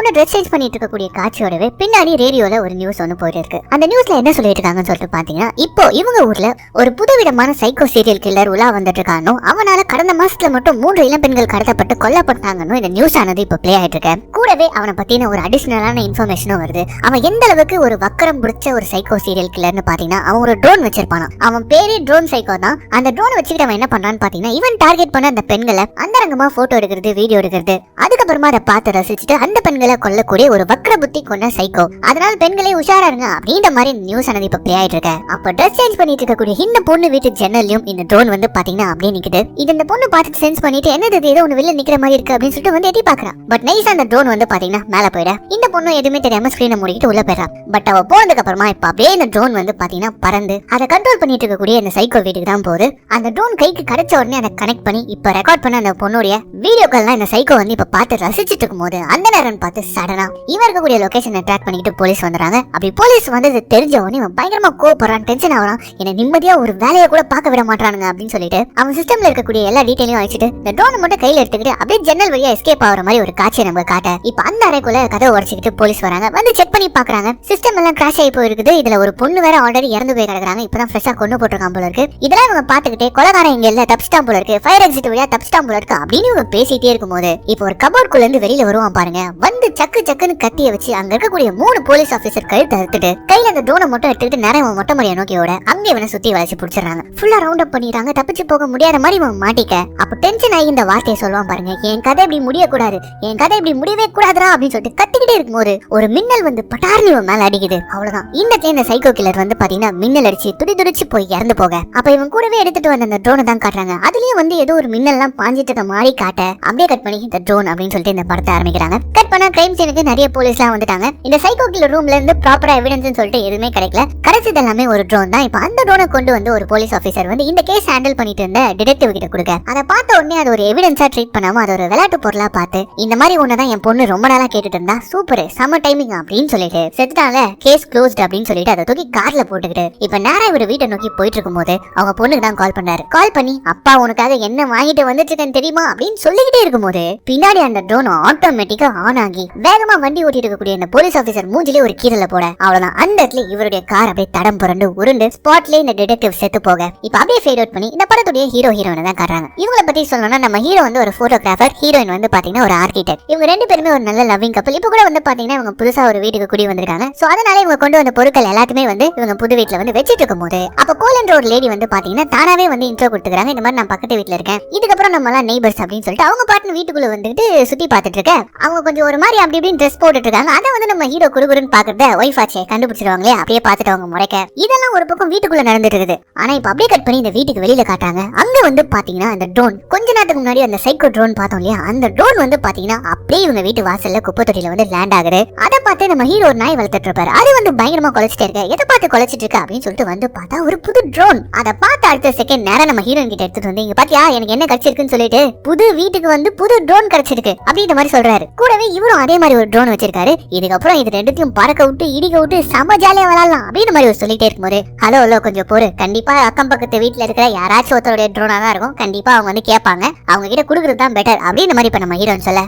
பொண்ணு dress change பண்ணிட்டு இருக்கக்கூடிய காட்சியோடவே பின்னாடி ரேடியோல ஒரு நியூஸ் ஒன்று போயிட்டு இருக்கு. அந்த நியூஸ்ல என்ன சொல்லிட்டு இருக்காங்கன்னு சொல்லிட்டு பாத்தீங்கன்னா, இப்போ இவங்க ஊர்ல ஒரு புதுவிதமான சைக்கோ சீரியல் கில்லர் உலா வந்துட்டு இருக்கானோ, அவனால கடந்த மாசத்துல மட்டும் 3 இளம்பெண்கள் கடத்தப்பட்டு கொல்லப்பட்டாங்கன்னு இந்த நியூஸ் ஆனது இப்போ பிளே ஆயிட்டு இருக்கு. கூடவே அவனை பத்தின ஒரு அடிஷனலான இன்ஃபர்மேஷனும் வருது. அவன் எந்த அளவுக்கு ஒரு வக்கரம் பிடிச்ச ஒரு சைக்கோ சீரியல் கில்லர்னு பாத்தீங்கன்னா, அவன் ஒரு ட்ரோன் வச்சிருப்பானா. அவன் பேரே ட்ரோன் சைக்கோ தான். அந்த ட்ரோன் வச்சுக்கிட்டு அவன் என்ன பண்றான்னு பாத்தீங்கன்னா, இவன் டார்கெட் பண்ண அந்த பெண்களை அந்தரங்கமா போட்டோ எடுக்கிறது, வீடியோ எடுக்கிறது, அதுக்கப்புறமா அதை பார்த்து ரசிச்சுட்டு அந்த பெண்களை கொல்லக்கூடிய ஒரு வக்ர புத்தி கொண்ட சைக்கோ. அதனால பெண்களே உஷாரா இருங்க அப்படின்ற மாதிரி நியூஸ் ஆனது இப்ப பிளே ஆயிட்டு இருக்கு. அப்ப ட்ரெஸ் சேஞ்ச் பண்ணிட்டு இருக்கக்கூடிய இந்த பொண்ணு வீட்டு ஜன்னல்லையும் இந்த ட்ரோன் வந்து பாத்தீங்கன்னா அப்படியே நிக்குது. இது இந்த பொண்ணு பார்த்துட்டு சென்ஸ் பண்ணிட்டு என்னது ஏதோ ஒண்ணு வெளில நிக்கிற மாதிரி இருக்கு அப்படின்னு சொல்லிட்டு வந்து எட்டி பாக்குறான். பட் நைஸா அந்த ட்ரோன் வந்து பாத்தீங்கன்னா மேல போயிட இந்த பொண்ணு எதுவுமே தெரியாம ஸ்கிரீனை மூடிட்டு உள்ள போயிடா. பட் அவ போனதுக்கு அப்புறமா இப்ப அப்படியே இந்த ட்ரோன் வந்து பாத்தீங்கன்னா பறந்து அதை கண்ட்ரோல் பண்ணிட்டு இருக்கக்கூடிய இந்த சைக்கோ வீட்டுக்கு தான் போகுது. அந்த ட்ரோன் கைக்கு கிடைச்ச உடனே அதை கனெக்ட் பண்ணி இப்ப ரெக்கார்ட் பண்ண அந்த பொண்ணுடைய வீடியோக்கள்லாம் இந்த சைக்கோ வந்து இப்ப பார்த்து ரசிச்சிட்டு இருக்கும்போது அந்த நேரம் பார்த்து சடனா இவன் இருக்கக்கூடிய லொகேஷனை ட்ராக் பண்ணிட்டு போலீஸ் வந்துறாங்க. அப்படி போலீஸ் வந்து தெரிஞ்ச உடனே இவன் பயங்கரமா கோவப்படுறான், டென்ஷன் ஆகுறான். என்ன நிம்மதியா ஒரு வேலையை கூட பார்க்க விட மாட்டானுங்க அப்படின்னு சொல்லிட்டு அவன் சிஸ்டம்ல இருக்கக்கூடிய எல்லா டீடைலையும் அழிச்சிட்டு இந்த ட்ரோனை மட்டும் கையில எடுத்துக்கிட்டு அப்படியே ஜன்னல் வழியா எஸ்கேப் ஆகுற மாதிரி ஒரு காட்சியை நம்ம காட்ட இப்ப அந்த அறைக்குள்ள கதவை உடைச்சிக்கிட்டு போலீஸ் வராங்க. வந்து செக் பண்ணி பாக்குறாங்க. சிஸ்டம் எல்லாம் கிராஷ் ஆகி போயிருக்குது. இதுல ஒரு பொண்ணு வேற ஆல்ரெடி இறந்து போய் கிடக்குறாங்க. இப்பதான் ஃப்ரெஷ்ஷா கொண்டு போட்டிருக்கான் போல இருக்கு. இதெல்லாம் இவங்க பாத்துக்கிட்டே கொலகாரன் இங்க இல்ல தப்பிச்சிட்டான் போல இருக்கு, ஃபயர் எக்ஸிட் வழியா தப்பிச்சிட்டான் போல இருக்கு அப்படின்னு இவங்க பேசிட்டே இருக்கும்போது இப்போ ஒரு கபோர்டுக்குள்ள இருந்து வெளியில வருவான் பாருங்க. வந்து சக்கு சக்குன்னு கத்திய வச்சு அங்க இருக்கக்கூடிய 3 போலீஸ் ஆபீசர் கழுத்தை அறுத்துட்டு கையில அந்த ட்ரோனை மட்டும் எடுத்துக்கிட்டு நேரம் மொட்டை மரியா நோக்கியோட அங்க இவனை சுத்தி வளைச்சு பிடிச்சிடறாங்க. ஃபுல்லா ரவுண்ட் அப் பண்ணிடுறாங்க. தப்பிச்சு போக முடியாத மாதிரி இவன் மாட்டிக்க அப்ப டென்ஷன் ஆகி இந்த வார்த்தையை சொல்லுவான் பாருங்க, என் கதை இப்படி முடியக்கூடாது, என் கதை இப்படி முடியவே கூடாதுரா அப்படின்னு சொல்லிட்டு கத்திக்கிட்டே இருக்கும்போது ஒரு மின்னல் வந்து பட்டார்னு இவன் மேல அடிக்குது. அவ்வளவுதான். இந்த சைக்கோ கில்லர் வந்து பாத்தீங்கன்னா மின்னல் அடிச்சு துடிச்சு போய் இறந்து போக அப்ப இவன் கூடவே எடுத்துட்டு வந்த அந்த ட்ரோனை தான் காட்டுறாங்க. அதுலயும் வந்து ஏதோ ஒரு மின்னல் எல்லாம் பாஞ்சிட்டு இருக்க மாதிரி காட்ட அப்படியே கட் பண்ணி இந்த ட்ரோன் அப்படின்னு சொல்லிட்டு இந்த படத்தை ஆரம்பிக்கிறாங்க. கட் பண்ண கிரைம் சீனுக்கு நிறைய போலீஸ் எல்லாம் வந்துட்டாங்க. இந்த சைக்கோ கில்லர் ரூம்ல இருந்து ப்ராப்பரா எவிடன்ஸ் சொல்லிட்டு எதுவுமே கிடைக்கல. கடைசிது எல்லாமே ஒரு ட்ரோன் தான். இப்ப அந்த ட்ரோனை கொண்டு வந்து ஒரு போலீஸ் ஆபீசர் வந்து இந்த கேஸ் ஹேண்டில் பண்ணிட்டு இருந்த டிடெக்டிவ் கிட்ட கொடுக்க அதை பார்த்த உடனே அது ஒரு எவிடன்ஸா ட்ரீட் பண்ணாம அது ஒரு விளையாட்டு பொருளா பார்த்து இந்த மாதிரி ஒன்னதான் என் பொண்ணு ரொம்ப நாளா கேட்டுட்டு இருந்தா, சூப்பர் செம்ம டைமிங் அப்படின்னு சொல்லிட்டு செத்துட்டாங்க, கேஸ் க்ளோஸ்ட் அப்படின்னு சொல்லிட்டு அதை தூக்கி கார்ல போட்டுக்கிட்டு இப்ப நேரா இவரு வீட்டை நோக்கி போயிட்டு இருக்கும் போது அவங்க பொண்ணுக்கு தான் கால் பண்ணாரு. கால் பண்ணி அப்பா உனக்காக என்ன வாங்கிட்டு வந்துட்டு இருக்கேன்னு தெரியுமா அப்படின்னு சொல்லிக்கிட்டே இருக்கும்போது பின்னாடி அந்த ட்ரோன் ஆட்டோமேட்டிக்கா ஆன் ஆகி வேகமா வண்டி ஓட்டிட்டு இருக்கக்கூடிய அந்த போலீஸ் ஆபீசர் மூஞ்சிலே ஒரு கீரல போட அவ்வளவுதான். அந்த இடத்துல இவருடைய கார் அப்படியே தடம் புரண்டு உருண்டு ஸ்பாட்ல இந்த டிடெக்டிவ் செத்து போக இப்ப அப்படியே ஃபேட் அவுட் பண்ணி இந்த படத்துடைய ஹீரோ ஹீரோயினை தான் காட்டுறாங்க. இவங்களை பத்தி சொல்லணும்னா நம்ம ஹீரோ வந்து ஒரு போட்டோகிராஃபர், ஹீரோயின் வந்து பாத்தீங்கன்னா ஒரு ஆர்கிடெக்ட். இவங்க 2 பேருமே ஒரு நல்ல லவ்விங் கப்பல். இப்ப கூட வந்து பாத்தீங்கன்னா இவங்க புதுசா ஒரு வீட்டுக்கு குடி வந்திருக்காங்க. சோ அதனால இவங்க கொண்டு வந்த பொருட்கள் எல்லாத்தையுமே வந்து இவங்க புது வீட்டுல வந்து வச்சிட்டு இருக்கும் போது அப்ப கோலன்ற ஒரு லேடி வந்து பாத்தீங்கன்னா தானாவே வந்து இன்ட்ரோ கொடுத்துக்கிறாங்க. இந்த மாதிரி நான் பக்கத்து வீட்டுல இருக்கேன், இதுக்கப்புறம் நம்ம எல்லாம் நெய்பர்ஸ் அப்படின்னு சொல்லிட்டு அவங்க பாட்டு வீட்டுக்குள்ள வந்துட்டு சுத்தி பாத்துட்டு இருக்க அவங்க கொஞ்சம் ஒரு மாதிரி அப்படி இப்படின்னு ட்ரெஸ் போட்டுட்டு இருக்காங்க. அதை வந்து நம்ம ஹீரோ குறுகுறுன்னு பாக்குறத ஒய்ஃப் ஆச்சே கண்டுபிடிச்சிருவாங்களே, அப்படியே பாத்துட்டு அவங்க முறைக்க இதெல்லாம் ஒரு பக்கம் வீட்டுக்குள்ள நடந்துட்டு இருக்குது. ஆனா இப்ப அப்படியே கட் பண்ணி இந்த வீட்டுக்கு வெளியில காட்டாங்க. அங்க வந்து பாத்தீங்கன்னா அந்த ட்ரோன் கொஞ்ச நேரத்துக்கு முன்னாடி அந்த சைக்கோ ட்ரோன் பார்த்தோம் இல்லையா, அந்த ட்ரோன் வந்து பாத்தீங்கன்னா அப்படியே இவங்க வீட்டு வாசல்ல குப்பை தொட்டியில வந்து லேண்ட் ஆகுது. அதை பார்த்து நம்ம ஹீரோ ஒரு நாய் வளர்த்துட்டு இருப்பாரு. அது வந்து பயங்கரமா குலைச்சிட்டே இருக்க, எதை பார்த்து குலைச்சிட்டு இருக்க அப்படின்னு சொல்லிட்டு வந்து பார்த்தா ஒரு புது ட்ரோன். அதை பார்த்து அடுத்த செகண்ட் நேரம் நம்ம ஹீரோயின் கிட்ட எடுத்துட்டு வந்து இங்க பாத்தியா எனக்கு என்ன கிடைச்சிருக்குன்னு சொல்லிட்டு புது வீட்டுக்கு வந்து புது ட்ரோன் கிடைச்சிருக்கு அப்படின்ற மாதிரி சொல்றாரு. கூடவே இவரும் அதே மாதிரி ஒரு ட்ரோன் வச்சிருக்காரு. இதுக்கப்புறம் இது ரெண்டுத்தையும் பறக்க விட்டு இடிக்க விட்டு செம ஜாலியா விளையாடலாம் அப்படின்னு மாதிரி சொல்லிட்டே இருக்கும்போது ஹலோ கொஞ்சம் பொறு, கண்டிப்பா அக்கம் பக்கத்து வீட்டுல இருக்கிற யாராச்சும் ஒருத்தருடைய ட்ரோனா தான் இருக்கும், கண்டிப்பா அவங்க வந்து கேட்பாங்க, அவங்க கிட்ட குடுக்கறது தான் பெட்டர் அப்படின்னு மாதிரி இப்ப நம்ம ஹீரோன்னு சொல்ல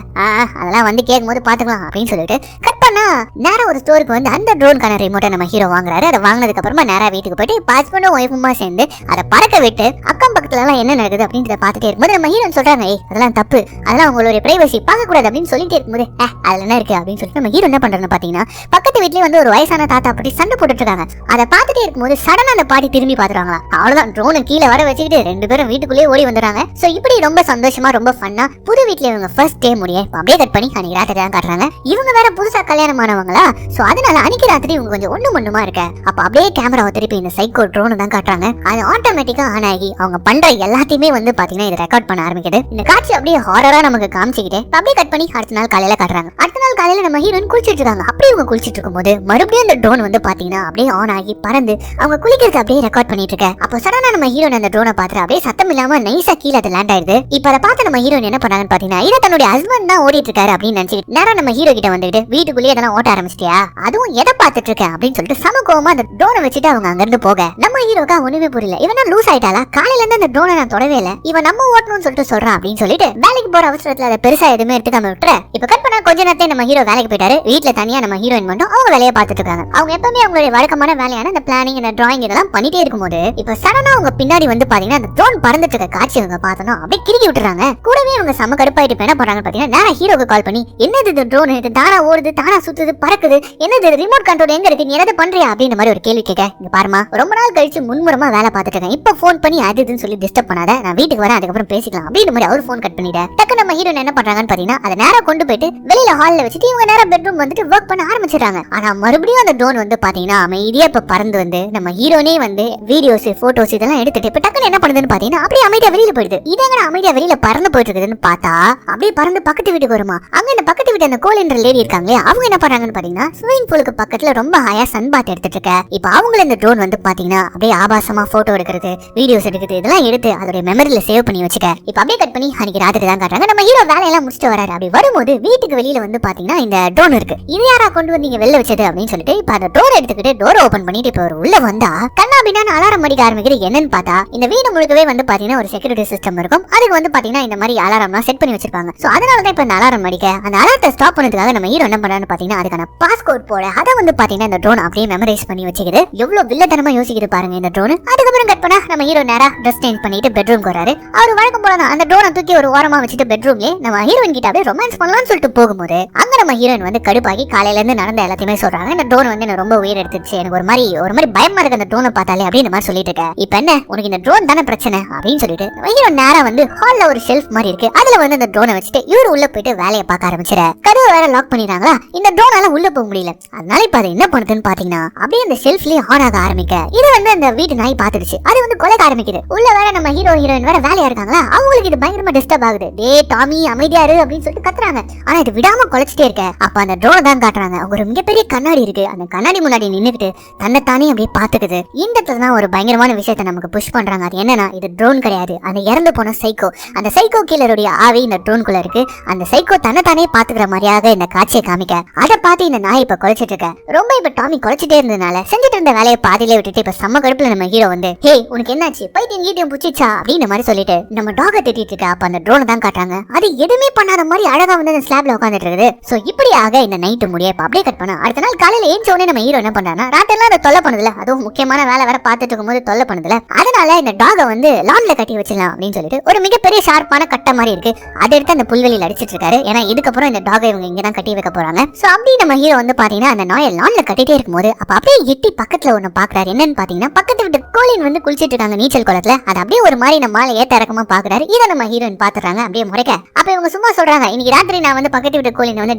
அதெல்லாம் வந்து கேட்கும் போது பாத்துக்கலாம் அப்படின்னு சொல்லிட்டு கட் பண்ணா நேரா ஒரு ஸ்டோருக்கு வந்து அந்த ட்ரோனுக்கான ரிமோட்டை நம்ம ஹீரோ வாங்குறாரு. அதை வாங்கினதுக்கு அப்புறமா நேரா வீட்டுக்கு போயிட்டு ஹஸ்பண்டும் ஒய்ஃபுமா சேர்ந்து அதை பறக்க விட்டு அக்கம் பக்கத்துல எல்லாம் என்ன நடக்குது அப்படின்றத பாத்துட்டே இருக்கும்போது நம்ம ஹீரோன்னு சொல்றாங்க, அதெல்லாம் தப்பு, அதெல்லாம் உங்களுடைய பிரைவசி பார்க்க கூடாது அப்படின்னு சொல்லிட்டே இருக்கும்போது அதுல என்ன இருக்கு அப்படின்னு சொல்லிட்டு நம்ம ஹீரோ என்ன பண்றதுன்னு பாத்தீங்கன்னா பக்கத்து வீட்லயே வந்து ஒரு வயசான தாத்தா பத்தி சண்டை போட்டுட்டு இருக்காங்க. அதை பார்த்துட்டே இருக்கும்போது சடனா அந்த பாட்டி திரும்பி பாத்துறாங்களா, அவ்வளவுதான் ட்ரோனை கீழே வர வச்சுக்கிட்டு 2 பேரும் வீட்டுக்குள்ளேயே ஓடி வந்துறாங்க. சோ இப்படி ரொம்ப சந்தோஷமா ரொம்ப ஃபன்னா புது வீட்டுல இவங்க ஃபர்ஸ்ட் டே முடிய அப்படியே கட் பண்ணி அன்னைக்கு ராத்திரி தான் காட்டுறாங்க. இவங்க வேற புதுசா கல்யாணம் ஆனவங்களா, சோ அதனால அன்னைக்கு ராத்திரி இவங்க கொஞ்சம் ஒண்ணுமா இருக்க அப்ப அப்படியே கேமராவை திருப்பி இந்த சைக்கோ ட்ரோனை தான் காட்டுறாங்க. அது ஆட்டோமேட்டிக்கா ஆன் ஆகி அவங்க பண்ற எல்லாத்தையுமே வந்து பாத்தீங்கன்னா இதை ரெக்கார்ட் பண்ண ஆரம்பிக்குது. இந்த காட்சி அப்படியே ஹாரரா நமக்கு காமிச்சுக்கிட்டு அப்படியே கட் பண்ணி அடுத்த நாள் காலையில காட்டுறாங்க. அடுத்த நாள் காலையில நம்ம ஹீரோயின் குளிச்சிட்டு இருக்காங்க. அப்படியே இவங்க குளிச்சிட்டு இருக்கும்போது மறுபடியும் அந்த ட்ரோன் வந்து பாத்தீங்கன்னா அப்படியே ஆன் ஆகி பறந்து அவங்க குளிக்கிறது அப்படியே ரெக்கார்ட் பண்ணிட்டு இருக்க அப்போ சடனா நம்ம ஹீரோயின் அந்த ட்ரோனை பார்த்து அப்படியே சத்தம் இல்லாம நைஸா கீழே அது லேண்ட் ஆயிடுது. இப்ப அதை பார்த்து நம்ம ஹீரோயின் என்ன பண்ணாங்கன்னு பாத்தீங்கன்னா இதை தன்னுடைய ஹஸ்பண்ட் தான் ஓடிட்டு இருக்காரு அப்படின்னு நினைச்சிட்டு நேரா நம்ம ஹீரோ கிட்ட வந்துட்டு வீட்டுக்குள்ளேயே அதெல்லாம் ஓட்ட ஆரம்பிச்சிட்டியா, அதுவும் எதை பார்த்துட்டு இருக்க அப்படின்னு சொல்லிட்டு சம கோவமா அந்த ட்ரோனை வச்சுட்டு அவங்க அங்க இருந்து போக நம்ம ஹீரோக்கா ஒண்ணுமே புரியல, இவனா லூஸ் ஆயிட்டாளா, காலையில இருந்து அந்த அந்த ட்ரோனை நான் தொடவே இல்ல, இவன் நம்ம ஓட்டணும்னு சொல்லிட்டு சொல்றான் அப்படின்னு சொல்லிட்டு வேலைக்கு போற அவசரத்துல அதை பெருசா எதுவுமே எடுத்துக்காம விட்டுற. இப்ப கட் பண்ணா கொஞ்ச நேரத்தை நம்ம ஹீரோ வேலைக்கு போயிட்டாரு. வீட்டுல தனியா நம்ம ஹீரோயின் மட்டும் அவங்க வேலையை பார்த்துட்டு இருக்காங்க. அவங்க எப்பவுமே அவங்களுடைய வழக்கமான வேலையான இந்த பிளானிங் இந்த டிராயிங் இதெல்லாம் பண்ணிட்டே இருக்கும்போது இப்ப சடனா அவங்க பின்னாடி வந்து பாத்தீங்கன்னா அந்த ட்ரோன் பறந்துட்டு இருக்க காட்சி அவங்க பார்த்தோம் அப்படியே கிறுக்கி விட்டுறாங்க. கூடவே அவங்க செம கடுப்பாயிட்டு என்ன பண்றாங்க பாத்தீங்கன்னா நேரா ஹீரோக்கு கால் பண்ணி, என்னது இது ட்ரோன், இது தானா ஓடுது, தானா சுத்துது, பறக்குது, என்னது ரிமோட் கண்ட்ரோல் எங்க இருக்கு, நீ என்னது பண்றியா அப்படின்ற மாதிரி ஒரு கேள்வி கேட்க, இங்க பாருமா ரொம்ப நாள் கழிச்சு முன்முறமா வேலை பார்த்துட்டு இருக்கேன், இப்ப போன் பண்ணி அது இதுன்னு சொல்லி டிஸ்டர்ப் பண்ணாத, நான் வீட்டுக்கு வரேன் அதுக்கப்புறம் பேசிக்கலாம் அப்படின்ற மாதிரி அவர் போன் கட் பண்ணிட. டக்கு நம்ம ஹீரோயின் என்ன பண்றாங்கன்னு பாத்தீங்கன்னா அதை நேரா கொண்டு போயிட்டு வெளியில ஹால்ல வச்சுட்டு இவங்க நேரா பெட்ரூம் வந்துட்டு ஒர்க் பண்ண ஆரம்பிச்சிடறாங்க. ஆனா மறுபடியும் அந்த ட்ரோன் வந்து பாத்தீங்கன்னா அமைதியா இப்ப பறந்து வந்து நம்ம ஹீரோனே வந்து வீடியோஸ் போட்டோஸ் இதெல்லாம் எடுத்துட்டு இப்ப டக்குன்னு என்ன பண்ணுதுன்னு பாத்தீங்கன்னா அப்படியே அமைதியா வெளியில போயிடுது. இதங்க அமைதியா வெளியில பறந்து போயிட்டு இருக்குதுன்னு பார்த்தா அப்படியே பறந்து பக்கத்து வீட்டுக்கு வருமா. அங்க இந்த பக்கத்து வீட்டு அந்த கோலின்ற லேடி இருக்காங்களே அவங்க என்ன பண்றாங்கன்னு பாத்தீங்கன்னா ஸ்விமிங் பூலுக்கு பக்கத்துல ரொம்ப ஹையா சன் பாத் எடுத்துட்டு இருக்க. இப்ப அவங்கள இந்த ட்ரோன் வந்து பாத்தீங்கன்னா அப்படியே ஆபாசமா போட்டோ எடுக்கிறது, வீடியோஸ் எடுக்கிறது இதெல்லாம் எடுத்து அதோட மெமரியில சேவ் பண்ணி வச்சுக்க. இப்ப அப்படியே கட் பண்ணி அன்னைக்கு ராத்திரி தான் காட்டுறாங்க. நம்ம ஹீரோ வேலையெல்லாம் முடிச்சுட்டு வராரு. அப்படி வரும்போது வீட்டுக்கு வெளியில வந்து பாத்தீங்கன்னா இந்த ட்ரோன் இருக்கு. இது யாரா கொண்டு வந்தீங்க வெளில வச்சது அப்படின்னு சொல்லிட்டு இப்ப அந்த டோர் எடுத்துக்கிட்டு டோர் ஓபன் பண்ணிட்டு இப்ப உள்ள வந்தா கண்ணா பின்னா அலாரம் அடிக்க ஆரம்பிக்கிறது. என்னன்னு பார்த்தா இந்த வீடு முழுக்கவே வந்து பாத்தீங்கன்னா ஒரு செக்யூரிட்டி சிஸ்டம் இருக்கும். அதுக்கு வந்து பாத்தீங்கன்னா இந்த மாதிரி அலாரம்லாம் செட் பண்ணி வச்சிருப்பாங்க. சோ அதனாலதான் இப்ப இந்த அலாரம் அடிக்க அந்த அலாரத்தை ஸ்டாப் பண்ணதுக்காக நம்ம ஹீரோ என்ன பண்றான்னு பாத்தீங்கன்னா அதுக்கான பாஸ்கோட் போட அதை வந்து பாத்தீங்கன்னா இந்த ட்ரோன் அப்படியே மெமரைஸ் பண்ணி வச்சுக்குது. எவ்வளவு வில்லத்தனமா யோசிக்குது பாருங்க இந்த ட்ரோன். அதுக்கப்புறம் கட் பண்ணா நம்ம ஹீரோ நேரா ட்ரெஸ் சேஞ்ச் பண்ணிட்டு பெட்ரூம் வராரு. அவர் வழக்கம் போல அந்த ட்ரோனை தூக்கி ஒரு ஓரமா வச்சுட்டு பெட்ரூம்லயே நம்ம ஹீரோயின் கிட்ட அப்படியே ரொமான்ஸ் பண்ணலாம்னு சொல்லிட்டு போகும்போது அங்க நம்ம ஹீரோயின் வந்து கடுப்பாகி காலையில இருந்து நடந்த எல்லாத்தையுமே சொல்றாங்க. இந்த ட்ரோன் வந்து எனக்கு ரொம்ப உயிர் எடுத்துச்சு, எனக்கு ஒரு மாதிரி பயமா இருக்கு அந்த ட்ரோனை பார்த்தாலே அப்படின்னு மாதிரி சொல்லிட்டு இருக்க. இப்ப என்ன உனக்கு இந்த ட்ரோன் தானே பிரச்சனை அப்படின்னு சொல்லிட்டு ஹீரோ நேரா வந்து ஹால்ல ஒரு ஷெல்ஃப் மாதிரி இருக்கு. அதுல வந்து அந்த ட்ரோனை வச்சுட்டு இவரு உள்ள போயிட்டு வேலையை பார்க்க ஆரம்பிச்சிட. கதவை வேற லாக் பண்ணிடுறாங்களா, இந்த ட்ரோனால உள்ள போக முடியல. அதனால இப்ப அதை என்ன பண்ணுதுன்னு பாத்தீங்கன்னா அப்படியே அந்த ஷெல்ஃப்லயே ஆன் ஆக ஆரம்பிக்க. இது வந்து அந்த வீட்டு நாய் பாத்துடுச்சு. அது வந்து கொலைக்க ஆரம்பிக்குது. உள்ள வேற நம்ம ஹீரோ ஹீரோயின் வேற வேலையா இருக்காங்களா, அவங்களுக்கு இது பயங்கரமா டிஸ்டர்ப் ஆகுது. டே டாமி அமைதியா இரு அப்படின்னு சொல்லிட்டு கத்துறாங்க. ஆனா இது விடாம கொலைச்சிட்டே இருக்க. அப்ப அந்த ட்ரோனை தான் காட்டுறாங்க. அவங்க ஒரு மிகப்பெரிய கண்ணாடி இருக்கு. அந்த கண்ணாடி முன்னாடி நின்னுக்கிட்டு தன்னைத்தானே அப்படியே பாத்துக்குது. இந்த இடத்துல தான் ஒரு பயங்கரமான விஷயத்தை நமக்கு புஷ் பண்றாங்க. அது என்னன்னா இது ட்ரோன் கிடையாது, அந்த இறந்து போன சைக்கோ. அந்த சைக்கோ கில்லருடைய ஆவி இந்த ட்ரோனுக்குள்ள இருக்கு. அந்த சைக்கோ தன்னைத்தானே பாத்துக்கிற மாதிரியாக இந்த காட்சியை காமிக்க அதை பார்த்து இந்த நாய் இப்ப குலைச்சிட்டு இருக்க. ரொம்ப இப்ப டாமி குலைச்சிட்டே இருந்ததுனால செஞ்சுட்டு இருந்த வேலையை பாதியிலே விட்டுட்டு இப்ப செம்ம கடுப்புல நம்ம ஹீரோ வந்து ஹே உனக்கு என்னாச்சு, பைத்தியம் கீட்டியம் புடிச்சிச்சா அப்படின்ற மாதிரி சொல்லிட்டு நம்ம டாக திட்டிட்டு இருக்க. அப்ப அந்த ட்ரோனை தான் காட்டுறாங்க. அது எதுவுமே பண்ணாத மாதிரி அழகா வந்து அந்த ஸ்லாப்ல உட்காந்துட்டு இருக்குது. சோ இப்படியாக இந்த நைட்டு முடிய அப்படியே கட் பண்ண அடுத்த நாள் காலையில ஏஞ்ச உடனே நம்ம ஹீரோ என்ன பண்றாருன்னா ராத்தெல்லாம் அதை தொல்லை பண்ணுதுல, அதுவும் முக்கியமான வேலை வேற பார்த்துட்டு இருக்கும்போது தொல்லை பண்ணுதுல, அதனால இந்த டாகை வந்து லான்ல கட்டி வச்சிடலாம் அப்படின்னு சொல்லிட்டு ஒரு மிகப்பெரிய ஷார்ப்பான கட்டை மாதிரி இருக்கு அதை எடுத்து அந்த புல்வெளியில் அடிச்சிட்டு இருக்காரு. ஏன்னா இதுக்கப்புறம் இந்த டாகை இவங்க இங்கதான் கட்டி வைக்க போறாங்க. சோ அப்படி நம்ம ஹீரோ வந்து பாத்தீங்கன்னா அந்த நாயை லான்ல கட்டிட்டே இருக்கும்போது அப்ப அப்படியே எட்டி பக்கத்துல ஒண்ணு பாக்குறாரு. என்னன்னு பாத்தீங்கன்னா பக்கத்து விட்டு கோலின் வந்து குளிச்சிட்டு இருக்காங்க நீச்சல் குளத்துல. அது அப்படியே ஒரு மாதிரி நம்ம மேல ஏத்த இறக்கமா பாக்குறாரு. இதை நம்ம ஹீரோயின் பாத்துறாங்க அப்படியே முறைக்க. அப்ப இவங்க சும்மா சொல்றாங்க இன்னைக்கு ராத்திரி நான் வந்து பக்கத்து விட்டு கோலின் வந்து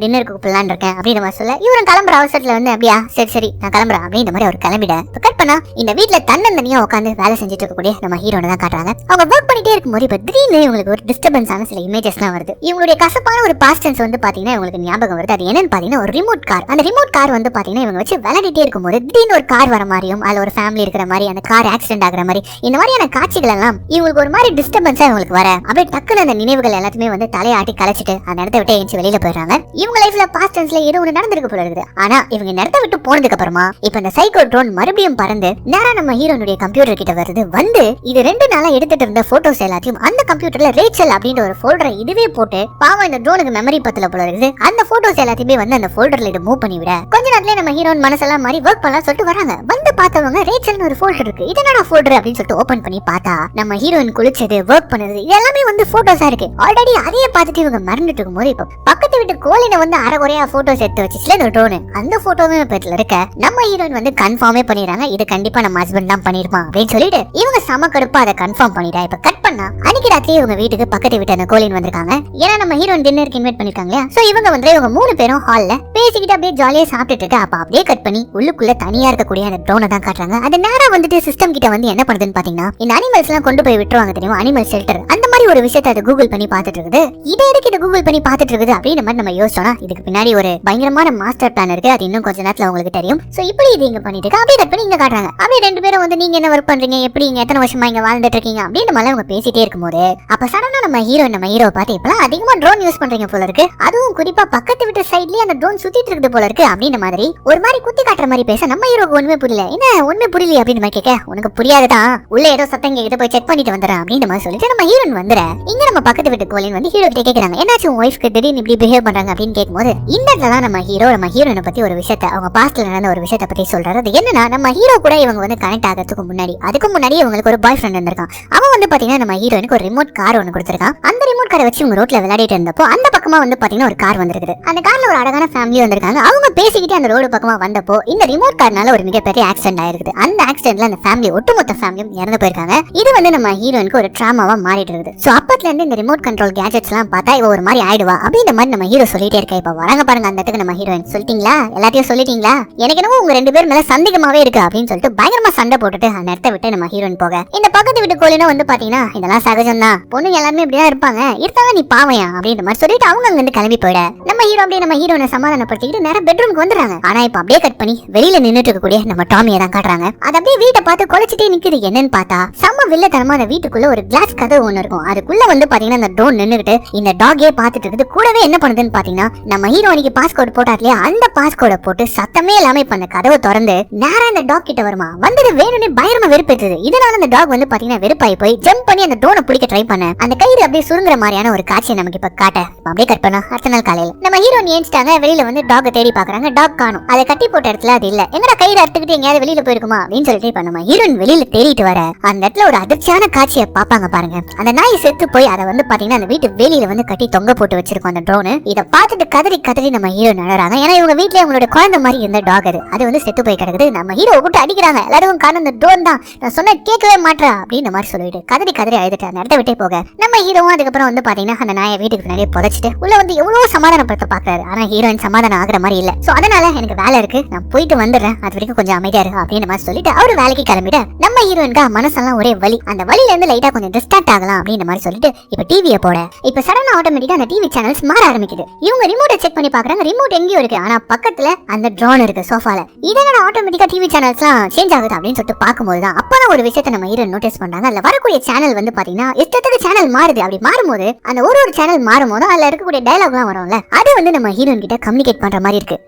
டின்னருக்கு கூப்பிடலான்னு இருக்கேன் அப்படின்னு மாதிரி சொல்ல இவரும் கிளம்புற அவசரத்துல வந்து அப்படியா சரி சரி நான் கிளம்புறேன் அப்படின்ற மாதிரி அவர் கிளம்பிட. கட் பண்ணா இந்த வீட்டுல தன்னந்தனியா உட்காந்து வேலை செஞ்சுட்டு இருக்கக்கூடிய நம்ம ஹீரோனை தான் காட்டுறாங்க. அவங்க ஒர்க் பண்ணிட்டே இருக்கும்போது இப்ப திடீர்னு இவங்களுக்கு ஒரு டிஸ்டர்பன்ஸான சில இமேஜஸ்லாம் வருது. இவங்களுடைய கசப்பான ஒரு பாஸ்ட் டென்ஸ் வந்து பாத்தீங்கன்னா இவங்களுக்கு ஞாபகம் வருது. அது என்னன்னு பாத்தீங்கன்னா ஒரு ரிமோட் கார். அந்த ரிமோட் கார் வந்து பாத்தீங்கன்னா இவங்க வச்சு விளையாடிட்டே இருக்கும்போது திடீர்னு ஒரு கார் வர மாதிரியும் அதுல ஒரு ஃபேமிலி இருக்கிற மாதிரி அந்த கார் ஆக்சிடென்ட் ஆகுற மாதிரி இந்த மாதிரியான காட்சிகள் எல்லாம் இவங்களுக்கு ஒரு மாதிரி டிஸ்டர்பன்ஸா இவங்களுக்கு வர அப்படியே டக்குன்னு அந்த நினைவுகள் எல்லாத்தையுமே வந்து தலையாட்டி கலைச்சிட்டு அந்த இடத்த விட்டு ஏஞ்சி வெளியில போயிடுறாங்க. இவங்க லைஃப்ல பாஸ்ட் டென்ஸ்ல ஏதோ ஒன்று நடந்திருக்கு போல இருக்குது. ஆனா இவங்க இடத்த விட்டு போனதுக்கு அப்புறமா இப்ப இந்த சைக்கோ ட்ரோன் மறுபடியும் பறந்து நேரா நம்ம ஹீரோனுடைய கம்ப்யூட்டர் கிட்ட வருது. வந்து இது 2 நாளா எடுத்துட்டு இருந்த போட்டோஸ் எல்லாத்தையும் அந்த கம்ப்யூட்டர்ல ரேச்சல் அப்படின்ற ஒரு ஃபோல்டரை இதுவே போட்டு பாவம் இந்த ட்ரோனுக்கு மெமரி பத்தல போல இருக்குது. அந்த போட்டோஸ் எல்லாத்தையுமே வந்து அந்த ஃபோல்டர்ல இதை மூவ் பண்ணி விட கொஞ்ச நேரத்துல நம்ம ஹீரோன் மனசெல்லாம் மாதிரி ஒர்க் பண்ணலாம் சொல்லிட்டு வராங்க. வந்து பார்த்தவங்க ரேச்சல்னு ஒரு ஃபோல்டர் இருக்கு, இது என்னடா ஃபோல்டர் அப்படின்னு சொல்லிட்டு ஓபன் பண்ணி பார்த்தா நம்ம ஹீரோயின் குளிச்சது ஒர்க் பண்ணது இது எல்லாமே வந்து போட்டோஸா இருக்கு. ஆல்ரெடி அதையே பார்த்துட்டு இவங்க மறந்துட்டு இருக்கும்போது இப்போ பக்கத்து வீட்டு கோலினை வந்து அரைகுறையா போட்டோஸ் எடுத்து வச்சுச்சுல இந்த ட்ரோன் அந்த போட்டோவே பெட்ல இருக்க நம்ம ஹீரோயின் வந்து கன்ஃபார்மே பண்ணிடுறாங்க. இது கண்டிப்பா நம்ம ஹஸ்பண்ட் தான் பண்ணிருப்பான் அப்படின்னு சொல்லிட்டு இவங்க சம கடுப்பா அதை கன்ஃபார்ம் பண்ணிட்டா. இப்ப கட் பண்ணா அன்னைக்கு ராத்திரி இவங்க வீட்டுக்கு பக்கத்து வீட்டு அந்த கோலின் வந்திருக்காங்க. ஏன்னா நம்ம ஹீரோயின் டின்னருக்கு இன்வைட் பண்ணிருக்காங்க. சோ இவங்க வந்து இவங்க 3 பேரும் ஹால்ல பேசிக்கிட்டு அப்படியே ஜாலியா சாப்பிட்டுட்டு இருக்க. அப்ப அப்படியே கட் பண்ணி உள்ளுக்குள்ள தனியா இருக்கக்கூடிய அந்த ட்ரோனை தான் காட்டுறாங்க. அது நேரா வந்துட்டு சிஸ்டம் கிட்ட வந்து என்ன பண்ணுதுன்னு பாத்தீங்கன்னா இந்த அனிமல்ஸ் எல்லாம் கொண்டு போய் விட்டுருவாங்க தெரியுமா, அனிமல் ஷெல்டர் அந்த மாதிரி ஒரு விஷயத்தை அது கூகுள் பண்ணி பாத்துட்டு இருக்குது. இதை எதுக்கு இதை கூகுள் பண்ணி பாத்துட்டு இருக்குது அப்படின்னு மாதிரி நம்ம யோசிச்சோம்னா இதுக்கு பின்னாடி ஒரு பயங்கரமான மாஸ்டர் பிளான் இருக்கு. அது இன்னும் கொஞ்ச நேரத்துல உங்களுக்கு தெரியும். சோ இப்படி இது இங்க பண்ணிட்டு இருக்கு. அப்படியே கட் பண்ணி இங்க காட்டுறாங்க. அப்படியே 2 பேரும் வந்து நீங்க என்ன ஒர்க் பண்றீங்க, எப்படி இங்க எத்தனை வருஷமா இங்க வாழ்ந்துட்டு இருக்கீங்க அப்படின்னு மாதிரி அவங்க பேசிட்டே இருக்கும்போது அப்ப சடனா நம்ம ஹீரோ பார்த்து இப்பெல்லாம் அதிகமா ட்ரோன் யூஸ் பண்றீங்க போல இருக்கு, அதுவும் குறிப்பா பக்கத்து வீட்டு சைட்லயே அந்த ட்ரோன் சுத்திட்டு இருக்குது போல இருக்கு அப்படின்ற மாதிரி ஒரு மாதிரி குத்தி காட்டுற மாதிரி பேச நம்ம ஹீரோக்கு ஒண்ணுமே புரியல. என்ன ஒண்ணுமே புரியல அப்படின்னு மாதிரி கேட்க உனக்கு புரியாதுதான், உள்ள ஏதோ சத்தம் கேக்குது போய் செக் பண்ணிட்டு வந்துறேன் அப்படின்ற மாதிரி சொல்லிட்டு நம்ம ஹீரோயின் வந்துற இங்க நம்ம பக்கத்து வீட்டு கோலின் வந்து ஹீரோ கிட்ட கேக்குறாங்க, என்னாச்சு உன் ஒய்ஃப்க்கு திடீர்னு இப்படி பிஹேவ் பண்றாங்க அப்படின்னு கேட்கும்போது இந்த இடத்துல தான் நம்ம ஹீரோயினை பத்தி ஒரு விஷயத்த அவங்க பாஸ்ட்ல நடந்த ஒரு விஷயத்தை பத்தி சொல்றாரு. அது என்னன்னா, நம்ம ஹீரோ கூட இவங்க வந்து கனெக்ட் ஆகிறதுக்கு முன்னாடி இவங்களுக்கு ஒரு பாய் ஃப்ரெண்ட் இருந்திருக்கான். அவன் வந்து பாத்தீங்கன்னா நம்ம ஹீரோயினுக்கு ஒரு ரிமோட் கார் ஒன்னு கொடுத்திருக்கான். அந்த ரிமோட் காரை வச்சு இவங்க ரோட்ல விளையாடிட்டு இருந்தப்போ அந்த பக்கமா வந்து பாத்தீங்கன்னா ஒரு கார் வந்திருக்குது. அந்த கார்ல ஒரு அழகான ஃபேமிலி வந்திருக்காங்க. அவங்க பேசிக்கிட்டு அந்த ரோடு பக்கமா வந்தப்போ இந்த ரிமோட் கார்னால ஒரு மிகப்பெரிய ஆக்சிடென்ட் ஆயிருக்குது. அந்த ஆக்சிடென்ட்ல அந்த ஃபேமிலி ஒட்டுமொத்த ஃபேமிலியும் இறந்து போயிருக்காங்க. இது வந்து நம்ம ஹீரோயினுக்கு ஒரு டிராமாவா மாறிட்டு இருக்குது. சோ அப்பத்துல இருந்து இந்த ரிமோட் கண்ட்ரோல் கேஜெட்ஸ் எல்லாம் பார்த்தா இவ ஒரு மாதிரி ஆயிடுவா அப்படின்ற மாதிரி நம்ம ஹீரோ சொல்லிட்டே இருக்க. இப்ப வராங்க பாருங்க அந்த இடத்துக்கு நம்ம ஹீரோயின். சொல்லிட்டீங்களா, எல்லாத்தையும் சொல்லிட்டீங்களா, எனக்கு என்னவோ உங்க ரெண்டு பேர் மேல சந்தேகமாவே இருக்கு அப்படின்னு சொல்லிட்டு பயங்கரமா சண்டை போட்டுட்டு அந்த இடத்த விட்டு நம்ம ஹீரோயின் போக இந்த பக்கத்து வீட்டு கோலினும் வந்து பாத்தீங்கன்னா இதெல்லாம் சகஜம் தான், பொண்ணுங்க எல்லாருமே இப்படிதான் இருப்பாங்க, இருந்தாலும் நீ பாவையா அப்படின்ற மாதிரி சொல்லிட்டு அவங்க அங்க இருந்து கிளம்பி போயிட நம்ம ஹீரோ அப்படியே நம்ம ஹீரோனை சமாதானப்படுத்திட்டு நேரம் பெட்ரூமுக்கு வந்துடுறாங்க. ஆனா இப்ப அப்படியே கட் பண்ணி வெளியில நின்னுட்டு இருக்கக்கூடிய நம்ம டாமியை தான் காட்டுறாங்க. அது அப்படியே வீட்டை பார்த்து குலைச்சிட்டே நிக்குது. என்னன்னு பார்த்தா செம்ம வில்லத்தனமா அந்த வீட்டுக்குள்ள ஒரு கிளாஸ் கதவு ஒண்ணு இருக்கும். அதுக்குள்ள வந்து பாத்தீங்கன்னா அந்த ட்ரோன் நின்னுகிட்டு இந்த டாகே பாத்துட்டு இருக்குது. கூடவே என்ன பண்ணுதுன்னு பாத்தீங்கன்னா நம்ம ஹீரோனிக்கு பாஸ்கோட் போட்டார் இல்லையா, அந்த பாஸ்கோட போட்டு சத்தமே இல்லாம இப்ப அந்த கதவை திறந்து நேரா அந்த டாக் கிட்ட வருமா. வந்தது வேணும்னே பயங்கரமா வெறுப்பேத்துது. இதனால அந்த டாக் வந்து பாத்தீங்கன்னா வெறுப்பாய் போய் ஜம்ப் பண்ணி அந்த ட்ரோனை பிடிக்க ட்ரை பண்ண அந்த கயிறு அப்படியே சுருங்குற மாதிரியான ஒரு காட்சியை நமக்கு இப்ப காட்ட அப்படியே கட் பண்ணா அடுத்த நாள் காலையில நம்ம ஹீரோயின் ஏஞ்சிட்டாங்க. வெளியில வந்து டாக் தேடி பாக்குறாங்க. டாக் காணும். அதை கட்டி போட்ட இடத்துல அது இல்ல. எங்கடா கயிறு அறுத்துக்கிட்டு எங்கயாவது வெளியில போயிருக்குமா அப்படின்னு சொல்லிட்டு இப்ப நம்ம ஹீரோயின் வெளியில தேடிட்டு வர அந்த இடத்துல ஒரு அதிர்ச்சியான காட்சியை பாப்பாங்க பாருங்க. அந்த நாய் செத்து போய் அதை வந்து பாத்தீங்கன்னா அந்த வீட்டு வெளியில வந்து கட்டி தொங்க போட்டு வச்சிருக்கோம் அந்த ட்ரோனு. இதை பார்த்துட்டு கதறி கதறி நம்ம ஹீரோ நடறாங்க. ஏன்னா இவங்க வீட்டுல அவங்களோட குழந்தை மாதிரி இருந்த டாக் அது வந்து செத்து போய் கிடக்குது. நம்ம ஹீரோ கூட்டு அடிக்கிறாங்க. எல்லாரும் காரணம் அந்த ட்ரோன் தான், நான் சொன்ன கேட்கவே மாட்டா அப்படின்ற மாதிரி சொல்லிட்டு கதறி கதறி அழுதுட்டு அந்த இடத்த விட்டே போக நம்ம ஹீரோவும் அதுக்கப்புறம் வந்து பாத்தீங்கன்னா அந்த நாயை வீட்டுக்கு பின்னாடியே புதைச்சிட்டு உள்ள வந்து எவ்வளவு சமாதானப்படுத்த பாக்குறாரு. ஆனா ஹீரோயின் சமாதானம் ஆகுற மாதிரி இல்ல. சோ அதனால எனக்கு வேலை இருக்கு, நான் போயிட்டு வந்துடுறேன், அது வரைக்கும் கொஞ்சம் அமைதியா இருக்கு அப்படின்ற மாதிரி சொல்லிட்டு அவரு வேலைக்கு கிளம்பிட நம்ம ஹீரோயின்கா மனசெல்லாம் ஒரே வலி. அந்த வலியில இருந்து லைட்டா கொஞ்சம் டிஸ்ட்ராக்ட் ஆகலாம் அப்படின்ற மாதிரி சொல்லிட்டு இப்ப டிவியை போட இப்ப சடனா ஆட்டோமேட்டிக்கா அந்த டிவி சேனல்ஸ் மாற ஆரம்பிக்குது. இவங்க ரிமோட்டை செக் பண்ணி பாக்குறாங்க. ரிமோட் எங்கேயோ இருக்கு, ஆனா பக்கத்துல அந்த ட்ரோன் இருக்கு சோஃபால. இதனால ஆட்டோமேட்டிக்கா டிவி சேனல்ஸ்லாம் சேஞ்ச் ஆகுது அப்படின்னு சொல்லிட்டு பார்க்கும்போது தான் அப்பதான் ஒரு விஷயத்தை நம்ம ஹீரோ நோட்டீஸ் பண்றாங்க. அதுல வரக்கூடிய சேனல் வந்து பாத்தீங்கன்னா இஷ்டத்துக்கு சேனல் மாறுது. அப்படி மாறும்போது அந்த ஒரு சேனல் மாறும்போது அதுல இருக்கக்கூடிய டயலாக்லாம் வரும்ல, அது வந்து நம்ம ஹீரோயின் கிட்ட கம்யூனிகேட் பண்ற மாதிரி இருக்கு.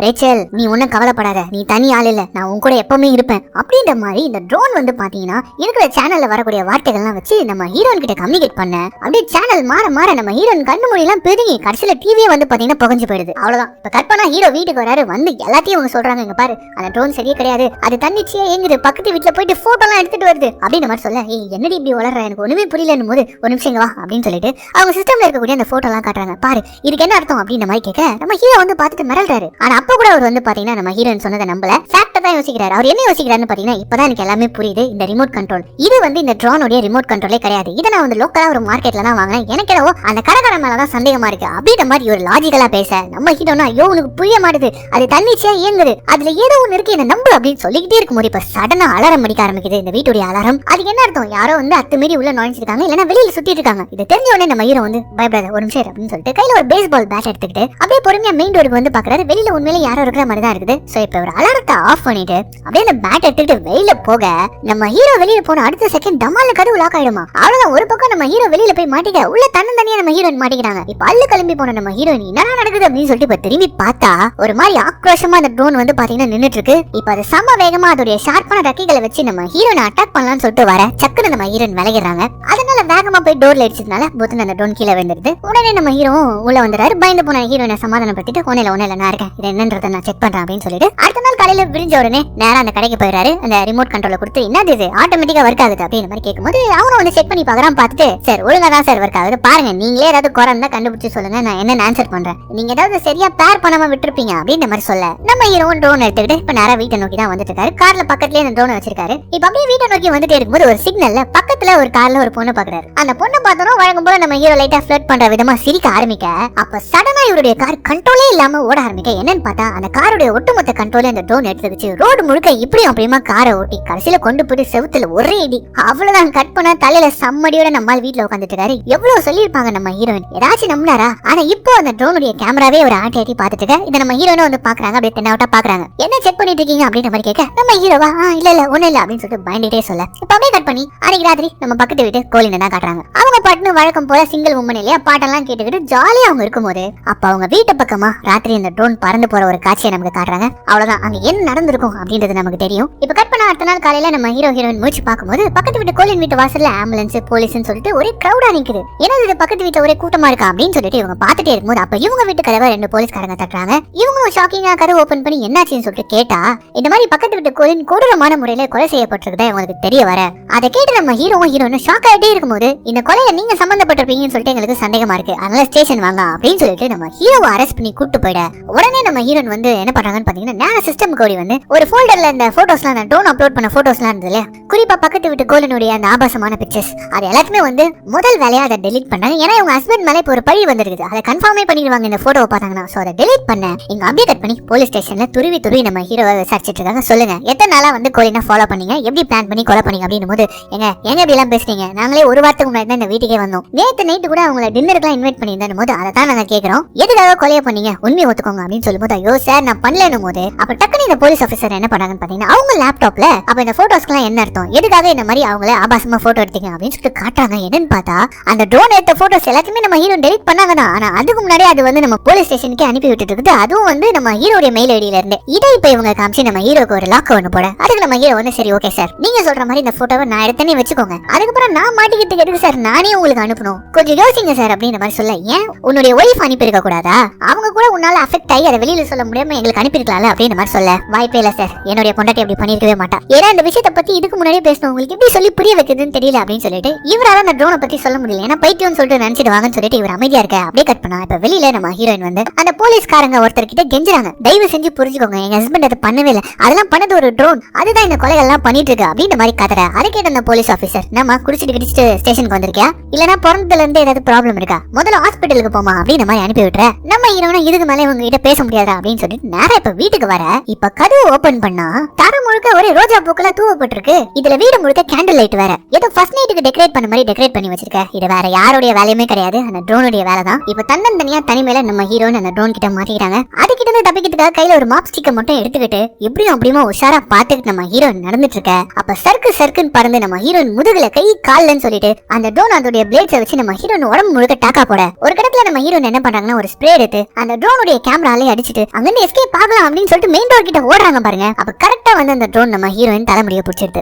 ரேச்சல் நீ ஒன்னும் கவலைப்படாத, நீ தனி ஆள் இல்ல, நான் உன் கூட எப்பவுமே இருப்பேன் அப்படின்ற மாதிரி இந்த ட்ரோன் வந்து பாத்தீங்கன்னா இருக்கிற சேனல்ல வரக்கூடிய வார்த்தைகள்லாம் வச்சு நம்ம ஹீரோயின் கிட்ட கம்யூனிகேட் பண்ண அப்படியே சேனல் மாற மாற நம்ம ஹீரோயின் கண்ணு மொழி எல்லாம் பெருகி கடைசியில டிவியே வந்து பாத்தீங்கன்னா புகஞ்சு போயிடுது. அவ்வளவுதான். இப்ப கற்பனா ஹீரோ வீட்டுக்கு வராரு. வந்து எல்லாத்தையும் அவங்க சொல்றாங்க, இங்க பாரு அந்த ட்ரோன் சரியே கிடையாது, அது தன்னிச்சையா ஏங்குது, பக்கத்து வீட்டுல போயிட்டு போட்டோ எல்லாம் எடுத்துட்டு வருது அப்படின்ற மாதிரி சொல்ல, என்னடி இப்படி வளர்ற, எனக்கு ஒண்ணுமே புரியலன்னு போது ஒரு நிமிஷம் வா அப்படின்னு சொல்லிட்டு அவங்க சிஸ்டம்ல இருக்கக்கூடிய அந்த போட்டோ எல்லாம் காட்டுறாங்க. பாரு இதுக்கு என்ன அர்த்தம் அப்படின்ற மாதிரி கேட்க நம்ம ஹீரோ வந்து பாத்துட்டு மிரள்றாரு. ஆனா அப்ப கூட அவர் வந்து பாத்தீங்கன்னா நம்ம ஹீரோயின் சொன்னதை நம்பல, ஃபேக்டா தான் யோசிக்கிறாரு. அவர் என்ன யோசிக்கிறாருன்னு பாத்தீங்கன்னா இப்பதான் எனக்கு எல்லாமே புரியுது. இந்த ரிமோட் கண்ட்ரோல் இது வந்து இந்த ட்ரோனுடைய ரிமோட் கண்ட்ரோலே கிடையாது. இதை நான் வந்து லோக்கலா ஒரு மார்க்கெட்ல தான் வாங்கினேன். எனக்கு ஏதோ அந்த கடைக்காரன் மேலதான் சந்தேகமா இருக்கு அப்படின்ற மாதிரி ஒரு லாஜிக்கலா பேச நம்ம ஹீரோனா ஐயோ உனக்கு புரிய மாட்டுது, அது தன்னிச்சையா இயங்குது, அதுல ஏதோ ஒண்ணு இருக்கு என்ன நம்பு அப்படின்னு சொல்லிக்கிட்டே இருக்கும்போது இப்ப சடனா அலாரம் அடிக்க ஆரம்பிக்குது. இந்த வீட்டுடைய அலாரம். அதுக்கு என்ன அர்த்தம், யாரோ வந்து அத்துமீறி உள்ள நுழைஞ்சிருக்காங்க, இல்லன்னா வெளியில சுத்திட்டு இருக்காங்க. இது தெரிஞ்ச உடனே நம்ம ஹீரோ வந்து பயப்படாத ஒரு நிமிஷம் அப்படின்னு சொல்லிட்டு கையில ஒரு பேஸ்பால் பேட் எடுத்துக்கிட்டு அப்படியே பொறுமையா மெயின் டோருக்கு வந்து பாக்குறாரு. வெளியில உண்மையிலே யாரோ இருக்கிற மாதிரி தான் இருக்குது. சோ இப்ப ஒரு அலாரத்தை ஆஃப் பண்ணிட்டு அப்படியே அந்த பேட் எடுத்துக்கிட்டு வெளியில போக நம்ம ஹீரோ வெளியில போன அடுத்த செகண்ட் டமால்ல கதவு லாக் ஆயிடுமா. அவ்வளவுதான். ஒரு பக்கம் நம்ம ஹீரோ வெளியில போய் மாட்டிக்க, உள்ள தனியா நம்ம ஹீரோயின் மாட்டிக்கிறாங்க. இப்ப அள்ளு கிளம்பி போன நம்ம ஹீரோயின் என்ன நடக்குது அப்படின்னு சொல்லிட்டு இப்ப திரும்பி பார்த்தா ஒரு மாதிரி ஆக்ரோஷமா அந்த ட்ரோன் வந்து பாத்தீங்கன்னா நின்னுட்டு இருக்கு. இப்ப அது சம வேகமா அதோட ஷார்ப்பான ரெக்கைகளை வச்சு நம்ம ஹீரோனை அட்டாக் பண்ணலாம்னு சொல்லிட்டு வர சக்குன்னு நம்ம ஹீரோயின் விலகிறாங்க. அதனால வேகமா போய் டோர்ல அடிச்சதுனால புத்தன் அந்த ட்ரோன் கீழே விழுந்துருது. உடனே நம்ம ஹீரோ உள்ள வந்துறாரு. பயந்து போன ஹீரோயினை சமாதானப்படுத்திட்டு ஒன்னில நான் இருக்கேன், இது என்னன்றதை நான் செக் பண்றேன் அப்படின்னு சொல்லிட்டு அடுத்த நாள் காலையில விரிஞ்ச உடனே நேரா அந்த கடைக்கு போயிறாரு. அந்த ரிமோட் கண்ட்ரோல கொடுத்து என்னது இது ஆட்டோமேட்டிக்கா ஒர்க் ஆகுது அப்படின்னு மாதிரி கேட்கும்போது அவனும் வந்து செக் பண்ணி பாக்குறான். பார்த்துட்டு சார் ஒழுங்கா தான் சார் ஒர்க் ஆகுது, பாருங்க நீங்களே ஏதாவது குறை இருந்தா கண்டுபிடிச்சு சொல்லுங்க, நான் என்ன ஆன்சர் பண்றேன், நீங்க ஏதாவது சரியா பேர் பண்ணாம விட்டுருப்பீங்க அப்படின்ற மாதிரி சொல்ல நம்ம ஹீரோ ட்ரோன் எடுத்துக்கிட்டு இப்ப நேரா வீட்டை நோக்கி தான் வந்துட்டு இருக்காரு. கார்ல பக்கத்துலயே அந்த ட்ரோன் வச்சிருக்காரு. இப்ப அப்படியே வீட்டை நோக்கி வந்துட்டே இருக்கும்போது ஒரு சிக்னல்ல பக்கத்துல ஒரு கார்ல ஒரு பொண்ணு பாக்குறாரு. அந்த பொண்ணை பார்த்தோம் வழங்கும் போல நம்ம ஹீரோ லைட்டா ஃபிளர்ட் பண்ற விதமா சிரிக்க ஆரம்பிக்க அப்ப சடனா இவருடைய கார் கண்ட்ரோலே இல்லாம ஓட ஆரம்பிக்க என்னன்னு பார்த்தா அந்த காருடைய ஒட்டுமொத்த கண்ட்ரோல அந்த ட்ரோன் எடுத்துக்கிச்சு ரோடு முழுக்க இப்படியும் அப்படியுமா காரை ஓட்டி கடைசியில கொண்டு போய் செவுத்துல ஒரே இடி. அவ்வளவுதான். கட் பண்ண தலையில சம்மடியோட நம்மால் வீட்டுல உட்காந்துட்டு இருக்காரு. எவ்வளவு சொல்லியிருப்பாங்க நம்ம ஹீரோயின், ஏதாச்சும் நம்பினாரா? ஆனா இப்போ அந்த ட்ரோனுடைய கேமராவே ஒரு ஆட்டி ஆட்டி பாத்துட்டு இருக்க. இதை நம்ம ஹீரோனும் வந்து பாக்குறாங்க. அப்படியே தென்னாவட்டா பாக்குறாங்க. என்ன செக் பண்ணிட்டு இருக்கீங்க அப்படின்ற மாதிரி கேட்க நம்ம ஹீரோவா இல்ல ஒண்ணு இல்ல அப்படின்னு சொல்லிட்டு பயந்துட்டே சொல்ல இப்ப அப்படியே கட் பண்ணி அன்னைக்கு ராத்திரி நம்ம பக்கத்து வீட்டு கோலினை தான் காட்டுறாங்க. அவங்க பாட்டுன்னு வழக்கம் போல சிங்கிள் உமன் இல்லையா பாட்டெல்லாம் கேட்டுக்கிட்டு ஜாலியா அவங்க இருக்கும்போது அப்ப அவங்க வீட்டு பக்கமா ராத்திரி இந்த ட்ரோன் பறந்து போற ஒரு காட்சியை நமக்கு காட்டுறாங்க. அவ்வளவுதான், அங்க என்ன நடந்திருக்கும் அப்படின்றது நமக்கு தெரியும். இப்ப கட் பண்ண அடுத்த நாள் காலையில நம்ம ஹீரோ ஹீரோயின் முடிச்சு பார்க்கும்போது பக்கத்து வீட்டு கோலின் வீட்டு வாசல்ல ஆம்புலன்ஸ் போலீஸ்னு சொல்லிட்டு ஒரே கிரௌடா நிக்குது. ஏன்னா இது பக்கத்து வீட்டுல ஒரே கூட்டமா இருக்கா அப்படின்னு சொல்லிட்டு இவங்க பாத்துட்டே இருக்கும்போது அப்ப இவங்க வீட்டு கதவை 2 போலீஸ்காரங்க தட்டுறாங்க. இவங்களும் ஷாக்கிங்கா கதவை ஓபன் பண்ணி என்னாச்சுன்னு சொல்லிட்டு கேட்டா இந்த மாதிரி பக்கத்து வீட்டு கோலின் கொடூரமான முறையில கொலை செய்யப்பட்டிருக்கதா இவங்களுக்கு தெரிய வர அதை கேட்டு நம்ம ஹீரோவும் ஹீரோனும் ஷாக் ஆகிட்டே இருக்கும்போது இந்த கொலையில நீங்க சம்பந்தப்பட்டிருப்பீங்கன்னு சொல்லிட்டு எங்களுக்கு சந்தேகமா இருக்கு, அதனால ஸ்டேஷன் வாங்க அப்படின்னு சொல்லிட்டு நம்ம ஹீரோவை அரெஸ்ட் பண்ணி கூட்டு போயிட உடனே நம்ம ஹீரோன் வந்து என்ன பண்றாங்கன்னு பாத்தீங்கன்னா நேர சிஸ்டம் கோடி வந்து ஒரு ஃபோல்டர்ல இந்த போட்டோஸ்லாம் அந்த ட்ரோன் அப்லோட் பண்ண போட்டோஸ்லாம் இருந்தது இல்லையா, குறிப்பா பக்கத்து வீட்டு கோலினுடைய அந்த ஆபாசமான பிக்சர்ஸ் அது எல்லாத்தையுமே வந்து முதல் வேலையா அதை டெலீட் பண்ணாங்க. ஏன்னா இவங்க ஹஸ்பண்ட் மேலே இப்போ ஒரு பழி வந்திருக்குது, அதை கன்ஃபார்மே பண்ணிடுவாங்க இந்த போட்டோவை பார்த்தாங்கன்னா. சோ அதை டெலீட் பண்ண இங்க அப்படியே கட் பண்ணி போலீஸ் ஸ்டேஷன்ல துருவி நம்ம ஹீரோவை விசாரிச்சிட்டு இருக்காங்க. சொல்லுங்க எத்தனை நாளா வந்து கோலினா ஃபாலோ பண்ணீங்க, எப்படி பிளான் பண்ணி கொலை பண்ணீங்க அப்படின்னு போது எங்க இப்படி எல்லாம் பேசுறீங்க, நாங்களே ஒரு வாரத்துக்கு முன்னாடி தான் இந்த வீட்டுக்கே வந்தோம், நேத்து நைட்டு கூட அவங்களை டின்னருக்குலாம் இன்வைட் பண்ணியிருந்தேன் போது அதை தான் நாங்க கேட்கிறோம், எதுக்காக கொலையை பண்ணீங்க உண்மையை ஒத்துக்கோங்க அப்படின்னு சொல்லும்போது ஐயோ சார் நான் பண்ணலன்னு போது அப்ப டக்குனு இந்த போலீஸ் ஆஃபீஸர் என்ன பண்ணாங்கன்னு பாத்தீங்கன்னா அவங்க லேப்டாப்ல அப்ப இந்த போட்டோஸ்க்குலாம் என்ன அர்த்தம், எதுக்காக இந்த மாதிரி அவங்கள ஆபாசமா போட்டோ எடுத்தீங்க அப்படின்னு சொல்லிட்டு காட்டுறாங்க. என்னன்னு பார்த்தா அந்த ட்ரோன் எடுத்த போட்டோஸ் எல்லாத்தையுமே நம்ம ஹீரோ டெலிட் பண்ணாங்க தான். ஆனா அதுக்கு முன்னாடி அது வந்து நம்ம போலீஸ் ஸ்டேஷனுக்கு அனுப்பி விட்டுட்டு இருக்குது, அதுவும் வந்து நம்ம ஹீரோடைய மெயில் ஐடியில இருந்து. இதை இப்ப இவங்க காமிச்சு நம்ம ஹீரோக்கு ஒரு லாக் ஒன்று போட அதுக்கு நம்ம ஹீரோ வந்து சரி ஓகே சார் நீங்க சொல்ற மாதிரி இந்த போட்டோவை நான் எடுத்தனே வச்சுக்கோங்க, அதுக்கப்புறம் நான் மாட்டிக்கிட்டு எதுக்கு சார் நானே உங்களுக்கு அனுப்பணும், கொஞ்சம் யோசிங்க சார் அப்படின்ற மாதிரி சொல்ல ஏன் உன்னுடைய ஒய்ஃப் அனுப்பியிருக்க கூடாதா, அவங்க கூட உன்னால அஃபெக்ட் ஆகி அதை வெளியில சொல்ல முடியாம எங்களுக்கு அனுப்பியிருக்கலாம்ல அப்படின்ற மாதிரி சொல்ல வாய்ப்பே இல்ல சார், என்னுடைய பொண்டாட்டி அப்படி பண்ணிருக்கவே மாட்டா, ஏன்னா இந்த விஷயத்தை பத்தி இதுக்கு முன்னாடியே பேசணும் உங்களுக்கு எப்படி சொல்லி புரிய வைக்கிறதுன்னு தெரியல அப்படின்னு சொல்லிட்டு இவரால அந்த ட்ரோனை பத்தி சொல்ல முடியல, ஏன்னா பைத்தியம்னு சொல்லிட்டு நினைச்சிட்டு வாங்கன்னு சொல்லிட்டு இவர் அமைதியா இருக்க அப்படியே கட் பண்ணா. இப்ப வெளியில நம்ம ஹீரோயின் வந்து அந்த போலீஸ்காரங்க ஒருத்தர் கிட்ட கெஞ்சுறாங்க, தயவு செஞ்சு புரிஞ்சுக்கோங்க எங்க ஹஸ்பண்ட் அதை பண்ணவே இல்லை, அதெல்லாம் பண்ணது ஒரு ட்ரோன், அதுதான் இந்த கொலைகள் எல்லாம் பண்ணிட்டு இருக்கு அப்படின்ற மாதிரி கதற. அதை கேட்ட அந்த போலீஸ் ஆபீசர் நம்ம குடிச்சிட்டு ஸ்டேஷனுக்கு வந்திருக்கியா இல்லனா பிறந்ததுல இருந்து ஏதாவது ப்ராப்ளம் இருக்கா, முதல்ல ஹாஸ்பிட்டலுக்கு போமா அப்படின்ற மாதிரி அனுப்பி விட்டுற. நம்ம ஹீரோனா இதுக்கு மேல இவங்க கிட்ட பேச முடியாதா அப்படின்னு சொல்லிட்டு நேரா இப்ப வீட்டுக்கு வர இப்ப கதவு ஓபன் பண்ணா தர முழுக்க ஒரே ரோஜா பூக்களா தூவப்பட்டிருக்கு. இதுல வீடு முழுக்க கேண்டில் லைட் வேற, ஏதோ ஃபர்ஸ்ட் நைட்டுக்கு டெக்கரேட் பண்ண மாதிரி டெக்கரேட் பண்ணி வச்சிருக்க. இது வேற யாருடைய வேலையுமே கிடையாது, அந்த ட்ரோனுடைய வேலை தான். இப்ப தன்னந்தனியா தனிமையில நம்ம ஹீரோன் அந்த ட்ரோன் கிட்ட மாட்டிக்கிறாங்க. அதுகிட்ட இருந்து தப்பிக்கிறதுக்காக கையில ஒரு மாப் ஸ்டிக்கை மட்டும் எடுத்துக்கிட்டு இப்படியும் அப்படியுமா உஷாரா பாத்துக்கிட்டு நம்ம ஹீரோன் நடந்துட்டு இருக்க. அப்ப சர்க்குன்னு பறந்து நம்ம ஹீரோன் முதுகுல கை கால்லன்னு சொல்லிட்டு அந்த ட்ரோன் அதோடைய பிளேட்ஸை வச்சு நம்ம ஹீரோன் உடம்பு முழுக்க டாக்கா போட ஒரு கடத்துல நம்ம ஹீரோன் என்ன பண்றாங்கன்னா ஒரு ஸ்ப்ரே எடுத்து அந்த ட்ரோனுடைய கேமராலே அடிச்சிட்டு அங்கிருந்து எஸ்கேப் ஆகலாம் அப்படின்னு சொல்லிட்டு மெயின் டோர் கிட்ட ஓடுறாங்க பாருங்க. அப்ப கரெக்டா வந்து அந்த ட்ரோன் நம்ம ஹீரோயின் தலைமுடிய புடிச்சு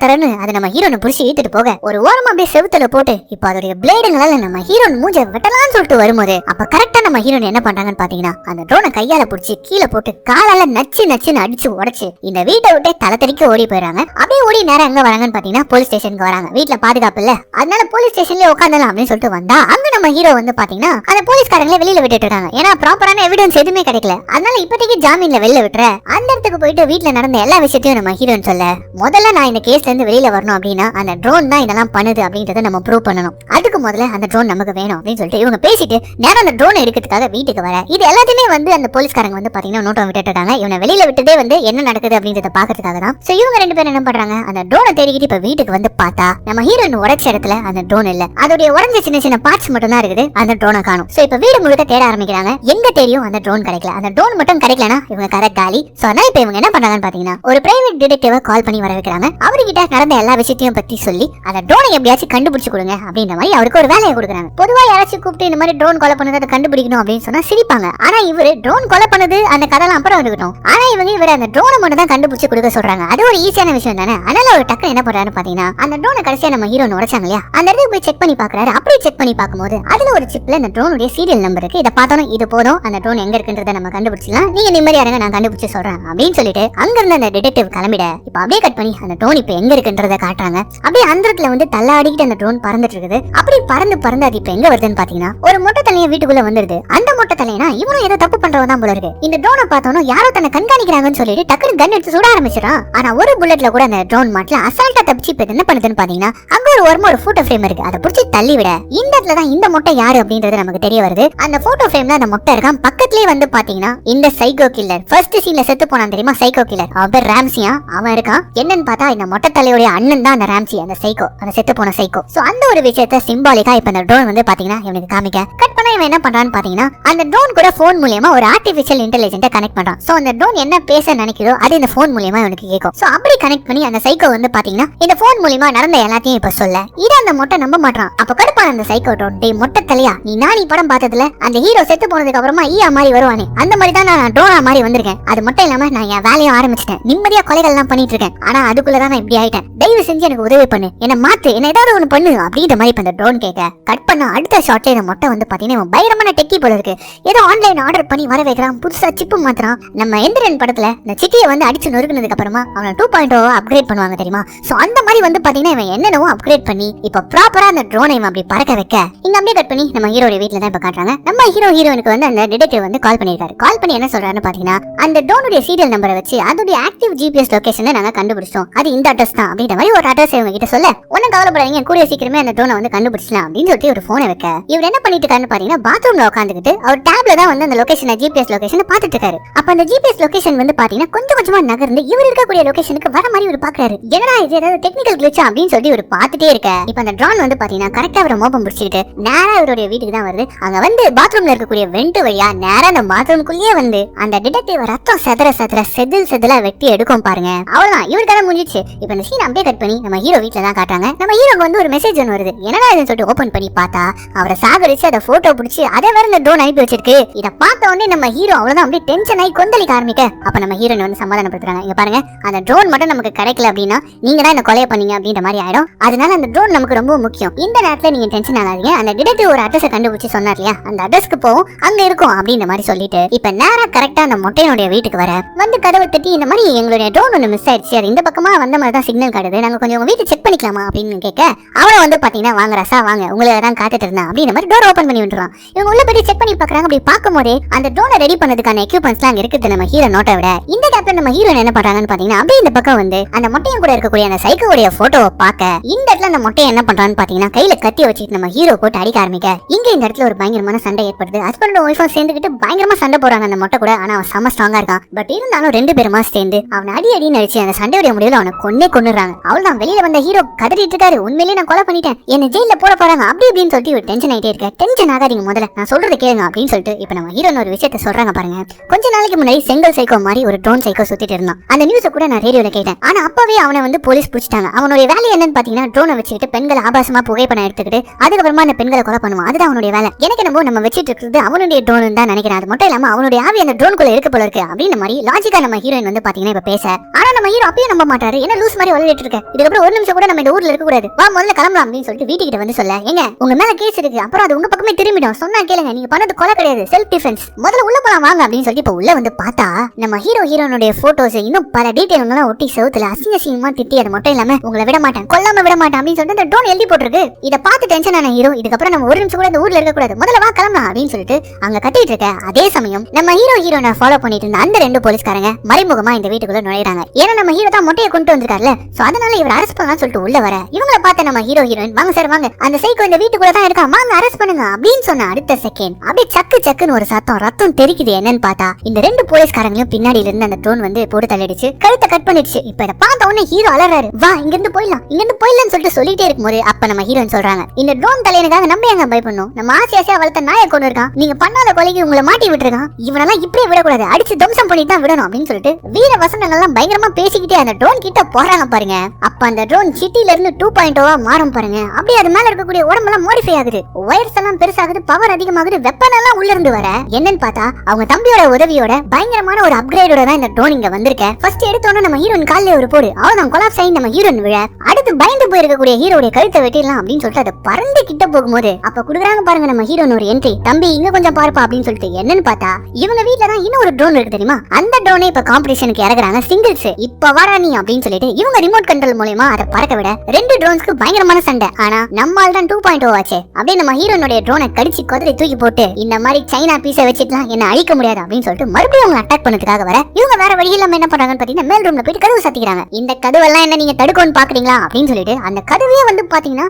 தரன்னு அதை நம்ம ஹீரோனை புடிச்சு இழுத்துட்டு போக ஒரு ஓரமா அப்படியே செவுத்துல போட்டு இப்ப அதோடைய பிளேடுங்களால நம்ம ஹீரோன் மூஞ்ச வெட்டலாம்னு சொல்லிட்டு வரும்போது அப்ப கரெக்டா நம்ம ஹீரோன் என்ன பண்றாங்கன்னு பாத்தீங்கன்னா அந்த ட்ரோனை கையால புடிச்சு கீழே போட்டு காலால நச்சுன்னு அடிச்சு உடைச்சு இந்த வீட்டை விட்டு தலை தெறிக்க ஓடி போயிடுறாங்க. அப்படியே ஓடி நேரம் எங்க வராங்கன்னு பாத்தீங்கன்னா போலீஸ் ஸ்டேஷனுக்கு வராங்க. வீட்டுல பாதுகாப்பு இல்ல, அதனால போலீஸ் ஸ்டேஷன்ல உட்காந்துலாம் அப்படின்னு சொல்லிட்டு வந்தா அங்க நம்ம ஹீரோ வந்து பாத்தீங்கன்னா அந்த போலீஸ்காரங்களே வெளியில விட்டுட்டு இருக்காங்க. ஏன்னா ப்ராப்பரான எவிடன்ஸ் எதுவுமே கிடைக்கல, அதனால இப்போதைக்கு ஜாமீன்ல வெளில விட்டுற. அந்த இடத்துக்கு போயிட்டு வீட்டுல நடந்த எல்லா விஷயத்தையும் நம்ம ஹீரோன்னு சொல்ல முதல்ல நான் இந்த கேஸ்ல இருந்து வெளியில வரணும் அப்படின்னா அந்த ட்ரோன் தான் இதெல்லாம் பண்ணுது அப்படின்றத நம்ம ப்ரூவ் பண்ணணும், அதுக்கு முதல்ல அந்த ட்ரோன் நமக்கு வேணும் அப்படின்னு சொல்லிட்டு இவங்க பேசிட்டு நேரம் அந்த ட்ரோன் எடுக்கிறதுக்காக வீட்டுக்கு வர இது எல்லாத்தையுமே வந்து அந்த போலீஸ்காரங்க வந்து பாத்தீங்கன்னா நோட்டம் விட்டுட்டு இருக்காங்க. இவனை வெளியில விட்டதே வந்து என்ன நடக்குது அப்படின்றத பாக்கிறதுக்காக தான். சோ இவங்க ரெண்டு பேரும் என்ன பண்றாங்க அந்த ட்ரோனை தேடிக்கிட்டு இப்ப வீட்டுக்கு வந்து பார்த்தா நம்ம ஹீரோயின் உடைச்ச இடத்துல அந்த ட்ரோன் இல்ல, அதோடைய உடைஞ்ச சின்ன பார்ட்ஸ் மட்டும் தான் இருக்குது, அந்த ட்ரோனை காணும். சோ இப்ப வீடு முழுக்க தேட ஆரம்பிக்கிறாங்க. எங்க தேடியும் அந்த ட்ரோன் கிடைக்கல, அந்த ட்ரோன் மட்டும் கிடைக்கலனா இவங்க கதை காலி. சோ அதனால இப்ப இவங்க என்ன பண்றாங்கன்னு பாத்தீங்கன்னா ஒரு பிரைவேட் டிடெக்டிவ கால் பண்ணி வர வைக்கிறாங்க. அவர்கிட்ட நடந்த எல்லா விஷயத்தையும் பத்தி சொல்லி அந்த ட்ரோனை எப்படியாச்சும் கண்டுபிடிச்சு கொடுங்க அப்படின்ற மாதிரி அவருக்கு ஒரு வேலையை கொடுக்குறாங்க. பொதுவா யாராச்சும் கூப்பிட்டு இந்த மாதிரி ட்ரோன் கொலை பண்ணதை அதை கண்டுபிடிக்கணும் அப்படின்னு சொன்னா சிரிப்பாங்க. ஆனா இவரு ட்ரோன் கொலை பண்ணது அந்த கதைலாம் அப்புறம் இருக்கட்டும், ஆனா இவர் அந்த ட்ரோனை மட்டும் தான் கண்டுபிடிச்சு கொடுக்க சொல்றாங்க. அது ஒரு ஈஸியான விஷயம் தானே. அதனால ஒரு டக்கு என்ன பண்றாரு பாத்தீங்கன்னா அந்த ட்ரோனை கடைசியா நம்ம ஹீரோ உடைச்சாங்க இல்லையா, அந்த இடத்துக்கு போய் செக் பண்ணி பாக்குறாரு. அப்படி செக் பண்ணி பார்க்கும்போது அதுல ஒரு சிப்ல இந்த ட்ரோனுடைய சீரியல் நம்பர் இருக்கு. இதை பார்த்தோம் இது போதும், அந்த ட்ரோன் எங்க இருக்குன்றத நம்ம கண்டுபிடிச்சலாம், நீங்க நிம்மதியா இருங்க நான் கண்டுபிடிச்சு சொல்றேன் அப்படின்னு சொல்லிட்டு அங்க இருந்து அந்த டிடெக்டிவ் கிளம்பிட இப்ப அப்படியே கட் பண்ணி அந்த ட்ரோன் இப்ப எங்க இருக்குன்றத காட்டுறாங்க. அப்படியே அந்த இடத்துல வந்து தள்ளாடிக்கிட்டு அந்த ட்ரோன் பறந்துட்டு இருக்குது. அப்படி பறந்து அது இப்ப எங்க வருதுன்னு பாத்தீங்கன்னா ஒரு மொட்டை தலையை வீட்டுக்குள்ள வந்துருது. அந்த மொட்டை தலைனா இவனும் ஏதோ தப்பு பண்றவன் தான் போல இருக்கு. இந்த ட்ரோனை பார்த்தோம் யாரோ தன்னை கண்காணிக்கிறாங்கன்னு சொல்லிட்டு டக்குனு கன் எடுத்து சுட ஆரம்பிச்சிடான். ஆனா ஒரு புல்லட்ல கூட அந்த ட்ரோன் மாட்டல அசால்ட்டா தப்பிச்சு இப்ப என்ன பண்ணுதுன்னு பாத்தீங்கன்னா அங்க ஒரு ஓரமா ஒரு போட்டோ ஃப்ரேம் இருக்கு, அதை புடிச்சு தள்ளி விட இந்த இடத்துல தான் இந்த மொட்டை யாரு அப்படின்றது நமக்கு தெரிய வருது. அந்த போட்டோ ஃப்ரேம்ல அந்த மொட்டை இருக்கான். பக்கத்துலயே வந்து பாத்தீங்கன்னா இந்த சைக்கோ கில்லர் ஃபர்ஸ்ட் சீன்ல செத்து போனான் தெரியுமா, சைக்கோ கில்லர், அவன் பேர் ராம்சியா, அவன் இருக்கான். என்னன்னு பார்த்தா இந்த மொட்டை தலையோட அண்ணன் தான் அந்த ராம்சி, அந்த சைக்கோ, அந்த செத்து போன சைக்கோ. சோ அந்த ஒரு விஷயத்தை சிம்பிள் சிம்பாலிக்கா இப்ப அந்த ட்ரோன் வந்து பாத்தீங்கன்னா இவனுக்கு காமிக்க கட் பண்ணா இவன் என்ன பண்றான்னு பாத்தீங்கன்னா அந்த ட்ரோன் கூட போன் மூலமா ஒரு ஆர்டிபிஷியல் இன்டெலிஜென்ட்டை கனெக்ட் பண்றான். சோ அந்த ட்ரோன் என்ன பேச நினைக்கிறதோ அது இந்த போன் மூலமா இவனுக்கு கேட்கும். சோ அப்படி கனெக்ட் பண்ணி அந்த சைக்கோ வந்து பாத்தீங்கன்னா இந்த போன் மூலமா நடந்த எல்லாத்தையும் இப்ப சொல்ல இத அந்த மொட்டை நம்ப மாட்டான். அப்ப கடுப்பான அந்த சைக்கோ ட்ரோன், டேய் மொட்டை தலையா, நீ நானி படம் பார்த்ததுல அந்த ஹீரோ செத்து போனதுக்கு அப்புறமா ஈயா மாதிரி வருவானே அந்த மாதிரி தான் நான் ட்ரோனா மாதிரி வந்திருக்கேன். அது மட்டும் இல்லாம நான் என் வேலையும் ஆரம்பிச்சிட்டேன், நிம்மதியா கொலைகள் எல்லாம் பண்ணிட்டு இருக்கேன். ஆனா அதுக்குள்ளதான் நான் இப்படி ஆயிட்டேன். தயவு செஞ்சு எனக்கு உதவி பண்ணு, என்ன மாத்து, என்ன ஏதாவது ஒண்ணு பண்ணு அப்படின்ற மாதிரி இப்ப அந்த ட்ரோன் கேட்க கட் பண்ண அடுத்த ஷாட்ல இந்த மொட்டை வந்து பாத்தீங்கன்னா பயங்கரமான டெக்கி போல இருக்கு. ஏதோ ஆன்லைன் ஆர்டர் பண்ணி வர வைக்கிறான், புதுசா சிப்பு மாத்துறான். நம்ம எந்திரன் படத்துல இந்த சிட்டியை வந்து அடிச்சு நொறுக்குனதுக்கு அப்புறமா அவனை 2.0 அப்கிரேட் பண்ணுவாங்க தெரியுமா? சோ அந்த மாதிரி வந்து பாத்தீங்கன்னா இவன் என்னென்னவோ அப்கிரேட் பண்ணி இப்ப ப்ராப்பரா அந்த ட்ரோனை இவன் அப்படி பறக்க வைக்க இங்க அப்படியே கட் பண்ணி நம்ம ஹீரோட வீட்ல தான் இப்ப காட்டுறாங்க. நம்ம ஹீரோயினுக்கு வந்து அந்த டிடெக்டிவ் வந்து கால் பண்ணிருக்காரு. கால் பண்ணி என்ன சொல்றாருன்னு பாத்தீங்கன்னா அந்த ட்ரோனுடைய சீரியல் நம்பரை வச்சு அதோட ஆக்டிவ் ஜிபிஎஸ் லொகேஷனை நாங்க கண்டுபிடிச்சோம், அது இந்த அட்ரஸ் தான் அப்படின்ற மாதிரி ஒரு அட்ரஸ் இவங்க கிட்ட சொல்ல, ஒன்னும் கவலைப்படாதீங்க, கூடிய சீக்கிரமே அந்த ட்ரோனை வந்து கண்டுபிடிச்சலாம் அப்படின்னு சொல்லிட்டு ஒரு போனை வைக்க இவர் என்ன பண்ணிட்டு இருக்காருன்னு பாத்தீங்கன்னா பாத்ரூம்ல உட்காந்துக்கிட்டு அவர் டேப்ல தான் வந்து அந்த லொகேஷனை ஜிபிஎஸ் லொகேஷனை பாத்துட்டு இருக்காரு. அப்ப அந்த ஜிபிஎஸ் லொகேஷன் வந்து பாத்தீங்கன்னா கொஞ்சம் கொஞ்சமா நகர்ந்து இவர் இருக்கக்கூடிய லொகேஷனுக்கு வர மாதிரி இவர் பாக்குறாரு. என்னடா இது ஏதாவது டெக்னிக்கல் கிளிச்சா அப்படின்னு சொல்லி இவர் பாத்துட்டே இருக்க இப்ப அந்த ட்ரோன் வந்து பாத்தீங்கன்னா கரெக்டா அவரை மோப்பம் பிடிச்சிட்டு நேரா இவருடைய வீட்டுக்கு தான் வருது. அங்க வந்து பாத்ரூம்ல இருக்கக்கூடிய வெண்ட் வழியா நேரா அந்த பாத்ரூம்குள்ளேயே வந்து அந்த டிடெக்டிவ் ரத்தம் செதற செதற செதிலா வெட்டி எடுக்கும் பாருங்க. அவ்வளவுதான், இவர் கதை முடிஞ்சிச்சு. இப்ப இந்த சீன் அப்படியே கட் பண்ணி நம்ம ஹீரோ வீட்ல தான் காட்டுறாங்க. நம்ம ஹீரோக்கு வந்து ஒரு மெசேஜ் ஒன்று வருது. என்னடா இதுன்னு சொல்லிட்டு ஓபன் பண்ணி பார்த்தா அவரை சாகடிச்சு அதை போட்டோ பிடிச்சி அதை வேற இந்த ட்ரோன் அனுப்பி வச்சிருக்கு. இதை பார்த்த உடனே நம்ம ஹீரோ அவ்வளவுதான் அப்படியே டென்ஷன் ஆகி கொந்தளிக்க ஆரம்பிக்க அப்ப நம்ம ஹீரோன் வந்து சமாதானப்படுத்துறாங்க. இங்க பாருங்க, அந்த ட்ரோன் மட்டும் நமக்கு கிடைக்கல அப்படின்னா நீங்க தான் இந்த கொலையை பண்ணீங்க அப்படின்ற மாதிரி ஆயிடும். அதனால அந்த ட்ரோன் நமக்கு ரொம்ப முக்கியம். இந்த நேரத்துல நீங்க டென்ஷன் ஆகாதீங்க, அந்த டிடெக்டிவ் ஒரு அட்ரஸ் கண்டுபிடிச்சு சொன்னார் இல்லையா, அந்த அட்ரஸ்க்கு போவோம், அங்க இருக்கும் அப்படின்ற மாதிரி சொல்லிட்டு இப்ப நேரா கரெக்டா அந்த மொட்டையனுடைய வீட்டுக்கு வர வந்து கதவை தட்டி இந்த மாதிரி எங்களுடைய ட்ரோன் ஒன்று மிஸ் ஆயிடுச்சு, அது இந்த பக்கமா வந்த மாதிரி தான் சிக்னல் காட்டுது, நாங்க கொஞ்சம் உங்க வீட்டை செக் பண்ணிக்கலாமா அப்படின்னு கேட்க அவனை வந்து பாத்தீங்கன்னா வாங்க ரசா வாங்க, உங்களை தான் காத்துட்டு இருந்தா அப்படின்ற மாதிரி டோர் ஓபன் பண்ணி விட்டுறான். இவங்க உள்ள போய் செக் பண்ணி பாக்குறாங்க. அப்படி பார்க்கும்போதே அந்த ட்ரோனை ரெடி பண்ணதுக்கான எக்யூப்மெண்ட்ஸ்லாம் அங்க இருக்குது நம்ம ஹீரோ நோட்டை விட. இந்த கேப்ல நம்ம ஹீரோயின் என்ன பண்றாங்கன்னு பாத்தீங்கன்னா அப்படியே இந்த பக்கம் வந்து அந்த மொட்டையன் கூட இருக்கக்கூடிய அந்த சைக்கோடைய போட்டோவை பார்க்க இந்த இடத்துல அந்த மொட்டையை என்ன பண்றான்னு பாத்தீங்கன்னா கையில கத்தி வச்சுட்டு நம்ம ஹீரோ போட்டு அடிக்க ஆரம்பிக்க இங்க இந்த இடத்துல ஒரு பயங்கரமான சண்டை ஏற்படுது. ஹஸ்பண்ட் ஒய்ஃபும் சேர்ந்துக்கிட்டு பயங்கரமா சண்டை போறாங்க அந்த மொட்டை கூட. ஆனா அவன் செம ஸ்ட்ராங்கா இருக்கான். பட் இருந்தாலும் ரெண்டு பேருமா சேர்ந்து அவன் அடின்னு அடிச்சு அந்த சண்டையுடைய முடிவுல அவனை கொன்னுறாங்க. அவ்வளவுதான், வெளியில வந்த ஹீரோ கதறிட்டு இருக்காரு, உண்மையிலேயே நான் கொலை பண்ணிட்டேன், என்ன ஜெயில போட போறாங்க அப்படி இப்படின்னு சொல்லிட்டு ஒரு டென்ஷன் ஆயிட்டே இருக்க. டென்ஷன் ஆகாதீங்க, முதல்ல நான் சொல்றது கேளுங்க அப்படின்னு சொல்லிட்டு இப்ப நம்ம ஹீரோ ஒரு விஷயத்த சொல்றாங்க பாருங்க. கொஞ்ச நாளைக்கு முன்னாடி செங்கல் சைக்கோ மாதிரி ஒரு ட்ரோன் சைக்கோ சுத்திட்டு இருந்தான். அந்த நியூஸை கூட நான் ரேடியோல கேட்டேன். ஆனா அப்பவே அவனை வந்து போலீஸ் பிடிச்சிட்டாங்க. அவனுடைய வேலை என்னன்னு பாத்தீங்கன்னா ட்ரோனை வச்சுக்கிட்டு பெண்களை ஆபாசமா புகைப்படம் எடுத்துக்கிட்டு அதுக்கப்புறமா அந்த பெண்களை கொலை பண்ணுவான். அதுதான் அவனுடைய வேலை. எனக்கு நம்ம வச்சிட்டு இருக்கிறது அவனுடைய ட்ரோன் தான் நினைக்கிறேன். அது மட்டும் இல்லாம அவனுடைய ஆவி அந்த ட்ரோனுக்குள்ள இருக்கு போல இருக்கு அப்படின்னு மாதிரி லாஜிக்கா நம்ம ஹீரோயின் வந்து பாத்தீங்கன்னா இப்ப பேச. ஆனா நம்ம ஹீரோ அப்பயே நம்ப மாட்டாரு. என்ன லூஸ் மாதிரி வளரிட்டு இருக்க, இதுக்கப்புறம் ஒரு நிமிஷம் கூட நம்ம இந்த ஊர்ல இருக்க கூடாது, வா முதல்ல கிளம்பலாம் அப்படின்னு சொல்லிட்டு வீட்டுக்கிட்ட வந்து சொல்ல, ஏங்க உங்க மேல கேஸ் இருக்கு, அப்புறம் அது உங்க பக்கமே திரும்பிடும், சொன்னா கேளுங்க, நீங்க பண்ணது கொலை கிடையாது, செல்ஃப் டிஃபென்ஸ், முதல்ல உள்ள போலாம் வாங்க அப்படின்னு சொல்லிட்டு இப்ப உள்ள வந்து பார்த்தா நம்ம ஹீரோனுடைய போட்டோஸ் இன்னும் பல டீடைல்ஸ் ஒட்டி செவுத்துல அசிங்கமா திட்டி அது மட்டும் இல்லாம உங்களை விட மாட்டேன், கொல்லாம விட மாட்டேன் அப்படின்னு சொல்லிட்டு அந்த ட்ரோன் எழுதி போட்டுருக்கு. இதை பார்த்து டென்ஷன் ஆன ஹீரோ இதுக்கப்புறம் நம்ம ஒரு நிமிஷம் கூட இந்த ஊர்ல இருக்க கூடாது, முதல்ல வா கிளம்பலாம் அப்படின்னு சொல்லிட்டு அங்க கத்திட்டு இருக்க. அதே சமயம் நம்ம ஹீரோனை ஃபாலோ பண்ணிட்டு இருந்த அந்த ரெண்டு போலீஸ்காரங்க மறைமுகமா இந்த வீட்டுக்குள்ள நுழைறாங்க. ஏன்னா நம்ம ஹீரோ தான் மொட்டையை கொண்டு வந்திருக்காருல, சோ அதனால இவர் அரெஸ்ட் பண்ணலாம் சொல்லிட்டு உள்ள வர இவங்களை பார்த்த நம்ம ஹீரோயின் வாங்க சார் வாங்க, அந்த சைக்கோ இந்த வீட்டுக்குள்ள தான் இருக்கா, வாங்க அரெஸ்ட் பண்ணுங்க அப்படின்னு சொன்ன அடுத்த செகண்ட் அப்படியே சக்குன்னு ஒரு சத்தம், ரத்தம் தெரிக்குது. என்னன்னு பார்த்தா இந்த ரெண்டு போலீஸ்காரங்களும் பின்னாடியில இருந்து அந்த ட்ரோன் வந்து போட்டு தள்ளிடுச்சு, கழுத்தை கட் பண்ணிடுச்சு. இப்ப இதை பார்த்த உடனே ஹீரோ அலறாரு, வா இங்க இருந்து போயிடலாம் சொல்லிட்டு சொல்லிட்டே இருக்கும்போது அப்ப நம்ம ஹீரோயின் சொல்றாங்க, இந்த ட்ரோன் தலையனுக்காக நம்ம எங்க பயப்படணும், நம்ம ஆசையா வளர்த்த நாயை கொண்டு இருக்கான், நீங்க பண்ணாத கொலைக்கு உங்களை மாட்டி விட்டுருக்கான், இவனெல்லாம் இப்படியே விடக்கூடாது, அடிச்சு தம்சம் பண்ணி தான் விடணும் அப்படின்னு சொல்லிட்டு வீர வசனங்கள்லாம் பயங்கரமா பேசிக்கிட்டே அந்த ட்ரோன் கிட்ட போறாங்க பாருங்க. அப்ப அந்த ட்ரோன் சிட்டில இருந்து 2.0 மாறும் பாருங்க. அப்படியே அது மேல இருக்கக்கூடிய உடம்பெல்லாம் மாடிஃபை ஆகுது, வயர்ஸ் எல்லாம் பெருசாகுது, பவர் அதிகமாகுது, வெப்பன் எல்லாம் உள்ள இருந்து வர. என்னன்னு பார்த்தா அவங்க தம்பியோட உதவியோட பயங்கரமான ஒரு அப்கிரேடோட தான் இந்த ட்ரோன் இங்க வந்திருக்க. ஃபர்ஸ்ட் எடுத்தோட நம்ம ஹீரோயின் கால்ல ஒரு போடு, அவ்வளவுதான் கொலாப்ஸ் ஆகி நம்ம ஹீரோயின் விழ. அடுத்து பயந்து போயிருக்கக்கூடிய ஹீரோடைய கழுத்தை வெட்டிடலாம் அப்படின்னு சொல்லிட்டு அதை பறந்து கிட்ட போகும்போது அப்ப குடுக்குறாங்க பாருங்க நம்ம ஹீரோன் ஒரு என்ட்ரி, தம்பி இங்க கொஞ்சம் பார்ப்பா அப்படின்னு சொல்லிட்டு. என்னன்னு பார்த்தா இவங்க வீட்ல தான் இன்னும் ஒரு ட்ரோன் இருக்கு தெரியுமா, அந்த ட்ரோனை இப்ப காம்படிஷனுக்கு இறக்குறாங்க சிங்கிள்ஸ், இப்ப வாடா நீ அப்படின்னு சொல்லிட்டு இவங்க ரிமோட் கண்ட்ரோல் மூலமா அதை பறக்க விட ரெண்டு ட்ரோன்ஸ்க்கு பயங்கரமான சண்டை. ஆனா நம்மால் தான் 2.0 ஆச்சு. அப்படியே நம்ம ஹீரோனுடைய ட்ரோனை கடிச்சு கொதறி தூக்கி போட்டு இந்த மாதிரி சைனா பீஸை வச்சுக்கலாம் என்ன அழிக்க முடியாது அப்படின்னு சொல்லிட்டு மறுபடியும் அவங்க அட்டாக் பண்ணதுக்காக வர இவங்க வேற வழி இல்லாம என்ன பண்றாங்கன்னு பாத்தீங்கன்னா மேல் ரூம்ல போயிட்டு கதவு சாத்திக்கிறாங்க. இந்த கதவெல்லாம் என்ன நீங்க தடுக்கணும்னு பாக்குறீங்களா அப்படின்னு சொல்லிட்டு அந்த கதவையே வந்து பாத்தீங்கன்னா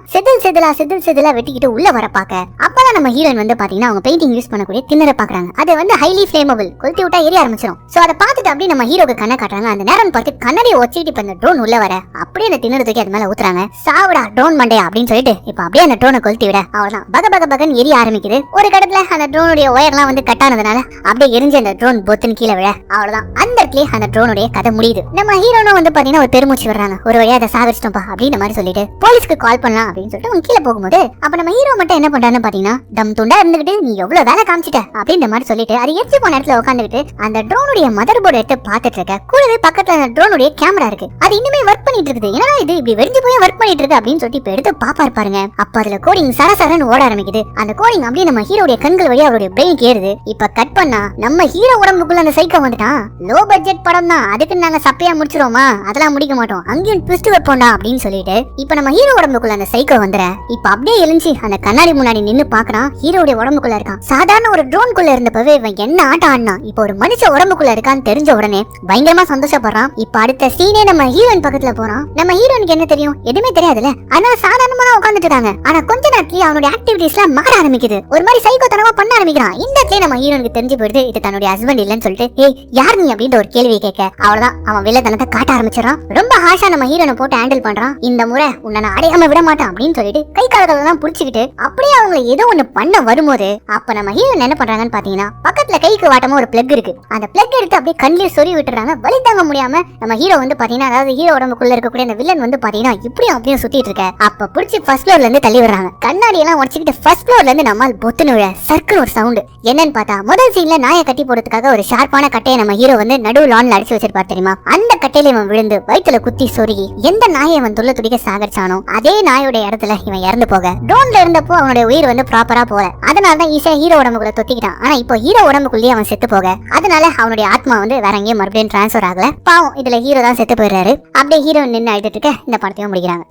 செதிலா வெட்டிக்கிட்டு உள்ள வர பாக்க அப்பதான் நம்ம ஹீரோயின் வந்து பாத்தீங்கன்னா அவங்க பெயிண்டிங் யூஸ் பண்ணக்கூடிய திண்ணற பாக்குறாங்க. அது வந்து ஹைலி ஃபிளேமபிள், கொளுத்தி விட்டா எரிய ஆரம்பிச்சிடும். சோ அதை பார்த்துட்டு அப்படியே நம்ம ஹீரோக்கு கண்ணை காட்டுறாங்க. அந்த நேரம் பார்த்து கண்ணாடியை ஒச்சிட்டு இப்ப அந்த ட்ரோன் உள்ள வர அப்படியே அந்த திண்ணற தூக்கி அது மேல ஊத்துறாங்க. சாவடா ட்ரோன் மண்டையா அப்படின்னு சொல்லிட்டு இப்ப அப்படியே அந்த ட்ரோனை கொளுத்தி விட அவ்வளவுதான் பக பக பகன் எரிய ஆரம்பிக்குது. ஒரு கடத்துல அந்த ட்ரோனுடைய ஒயர்லாம் வந்து கட் ஆனதுனால அப்படியே எரிஞ்சு அந்த ட்ரோன் பொத்துன்னு கீழே விழ அவ்வளவுதான் அந்த இடத்துலயே அந்த ட்ரோனுடைய கதை முடியுது. நம்ம ஹீரோனும் வந்து பாத்தீங்கன்னா ஒரு பெருமூச்சு வர்றாங்க. ஒரு வழியா அதை சாகரிச்சிட்டோம்பா அப்படின்ற மாதிரி சொல்லிட்டு போலீஸ்க்கு கால் பண்ணலாம் அப்படின்னு சொல்லிட்டு அவங்க கீழே போகும்போது அப்ப நம்ம ஹீரோ மட்டும் என்ன பண்றாருன்னு பாத்தீங்கன்னா தம் துண்டா இருந்துகிட்டு நீ எவ்வளவு வேலை காமிச்சிட்ட அப்படின்ற மாதிரி சொல்லிட்டு அது எரிச்சு போன இடத்துல உட்காந்துக்கிட்டு அந்த ட்ரோனுடைய மதர் போர்டு எடுத்து பாத்துட்டு இருக்க. கூடவே பக்கத்துல அந்த ட்ரோனுடைய கேமரா இருக்கு. அது இன்னுமே ஒர்க் பண்ணிட்டு இருக்குது. ஏன்னா இது இப்படி வெடிஞ்சு போய் ஒர்க் பண்ணிட்டு இருக்கு அப்படின்னு சொல்லிட்டு இப்ப எடுத்து பாப்பாரு பாருங்க. அப்ப அதுல கோடிங் சரசரன்னு ஓட ஆரம்பிக்குது. அந்த கோடிங் அப்படியே நம்ம ஹீரோடைய கண்கள் வழியா அவருடைய பிரெயினுக்கு ஏறுது. இப்ப கட் பண்ணா நம்ம ஹீரோ உடம்புக்குள்ள அந்த சைக்கோ வந்துட்டான். லோ பட்ஜெட் படம் தான், அதுக்கு நாங்க சப்பையா முடிச்சிரோமா, அதெல்லாம் முடிக்க மாட்டோம், அங்கேயும் ட்விஸ்ட் வைப்போம்டா அப்படின்னு சொல்லிட்டு இப்ப நம்ம ஹீரோ உடம்புக்குள்ள அந்த சைக்கோ வந்துற. இப்ப அப்படியே எழுஞ்சி அந்த கண்ணாடி முன்னாடி நின்னு பாக்குறான். ஹீரோடைய உடம்புக்குள்ள இருக்கான். சாதாரண ஒரு ட்ரோன்குள்ள இருந்தப்பவே இவன் என்ன ஆட்டம் ஆடினா இப்ப ஒரு மனுஷ உடம்புக்குள்ள இருக்கான்னு தெரிஞ்ச உடனே பயங்கரமா சந்தோஷப்படுறான். இப்ப அடுத்த சீனே நம்ம ஹீரோயின் பக்கத்துல போறான். நம்ம ஹீரோனுக்கு என்ன தெரியும், எதுவுமே தெரியாதுல, அதனால சாதாரணமா தான் உட்கார்ந்துட்டு இருக்காங்க. ஆனா கொஞ்ச நேரத்துல அவனுடைய ஆக்டிவிட்டிஸ்லாம் மாற ஆரம்பிக்குது. ஒரு மாதிரி சைக்கோத்தனமா பண்ண ஆரம்பிக்கிறான். இந்த இடத்துல நம்ம ஹீரோனுக்கு தெரிஞ்சு போயிடுது இது தன்னுடைய ஹஸ்பண்ட் இல்லன்னு சொல்லிட்டு ஏய் யார் நீ அப்படின்ற ஒரு கேள்வியை கேட்க அவ்வளவுதான் அவன் வில்லத்தனத்தை காட்ட ஆரம்பிச்சிடறான். ரொம்ப ஹாஷா நம்ம ஹீரோனை போட்டு ஹேண்டில் பண்றான். இந்த முறை உன்னை நான் அடையாம விட மாட்டான் அப்படின்னு சொல்லிட்டு கை காலத்தெல்லாம் புடிச்சுக்கிட்டு அப்படியே அவங்க ஏதோ ஒண்ணு பண்ண வரும்போது அப்ப நம்ம ஹீரோன் என்ன பண்றாங்கன்னு பாத்தீங்கன்னா பக்கத்துல கைக்கு வாட்டமா ஒரு பிளக் இருக்கு. அந்த பிளக் எடுத்து அப்படியே கண்ணில் சொறி விட்டுறாங்க. வலி தாங்க முடியாம நம்ம ஹீரோ வந்து பாத்தீங்கன்னா அதாவது ஹீரோ உடம்புக்குள்ள இருக்கக்கூடிய அந்த வில்லன் வந்து பாத்தீங்கன்னா இப்படியும் அப்படியும் சுத்திட்டு இருக்க. அப்ப புடிச்சு ஃபர்ஸ்ட் ஃப்ளோர்ல இருந்து தள்ளி விடுறாங்க. கண்ணாடி எல்லாம் உடைச்சிக்கிட்டு ஃபர்ஸ்ட் ஃப்ளோர்ல இருந்து நம்மால் பொத்துன்னு விழ சர்க்குன்னு ஒரு சவுண்ட். என்னன்னு பார்த்தா முதல் சீன்ல நாயை கட்டி போடுறதுக்காக ஒரு ஷார்ப்பான கட்டையை நம்ம ஹீரோ வந்து நடுவு லான்ல அடிச்சு வச்சிருப்பார் தெரியுமா. அந்த கட்டையில இவன் விழுந்து வயிற்றுல குத்தி சொருகி எந்த நாயை அவன் துள்ள துடிக்க சாகரிச்சானோ அதே நாயோட இடத்துல இவன் இறந்து போக ட்ரோன்ல இருந்தப்போ அவனுடைய உயிர் வந்து ப்ராப்பரா போல. அதனாலதான் ஈஸியா ஹீரோ உடம்புக்குள்ள தொத்திக்கிட்டான். ஆனா இப்போ ஹீரோ உடம்புக்குள்ளேயே அவன் செத்து போக அதனால அவனுடைய ஆத்மா வந்து வேற எங்கேயும் மறுபடியும் டிரான்ஸ்ஃபர் ஆகல. பாவம் இதுல ஹீரோ தான் செத்து போயிடுறாரு. அப்படியே ஹீரோ நின்று அழுதுட்டு இருக்க இந்த படத்தையும் முடிக்கிறாங்க.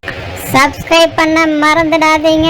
சப்ஸ்கிரைப் பண்ண மறந்துடாதீங்க.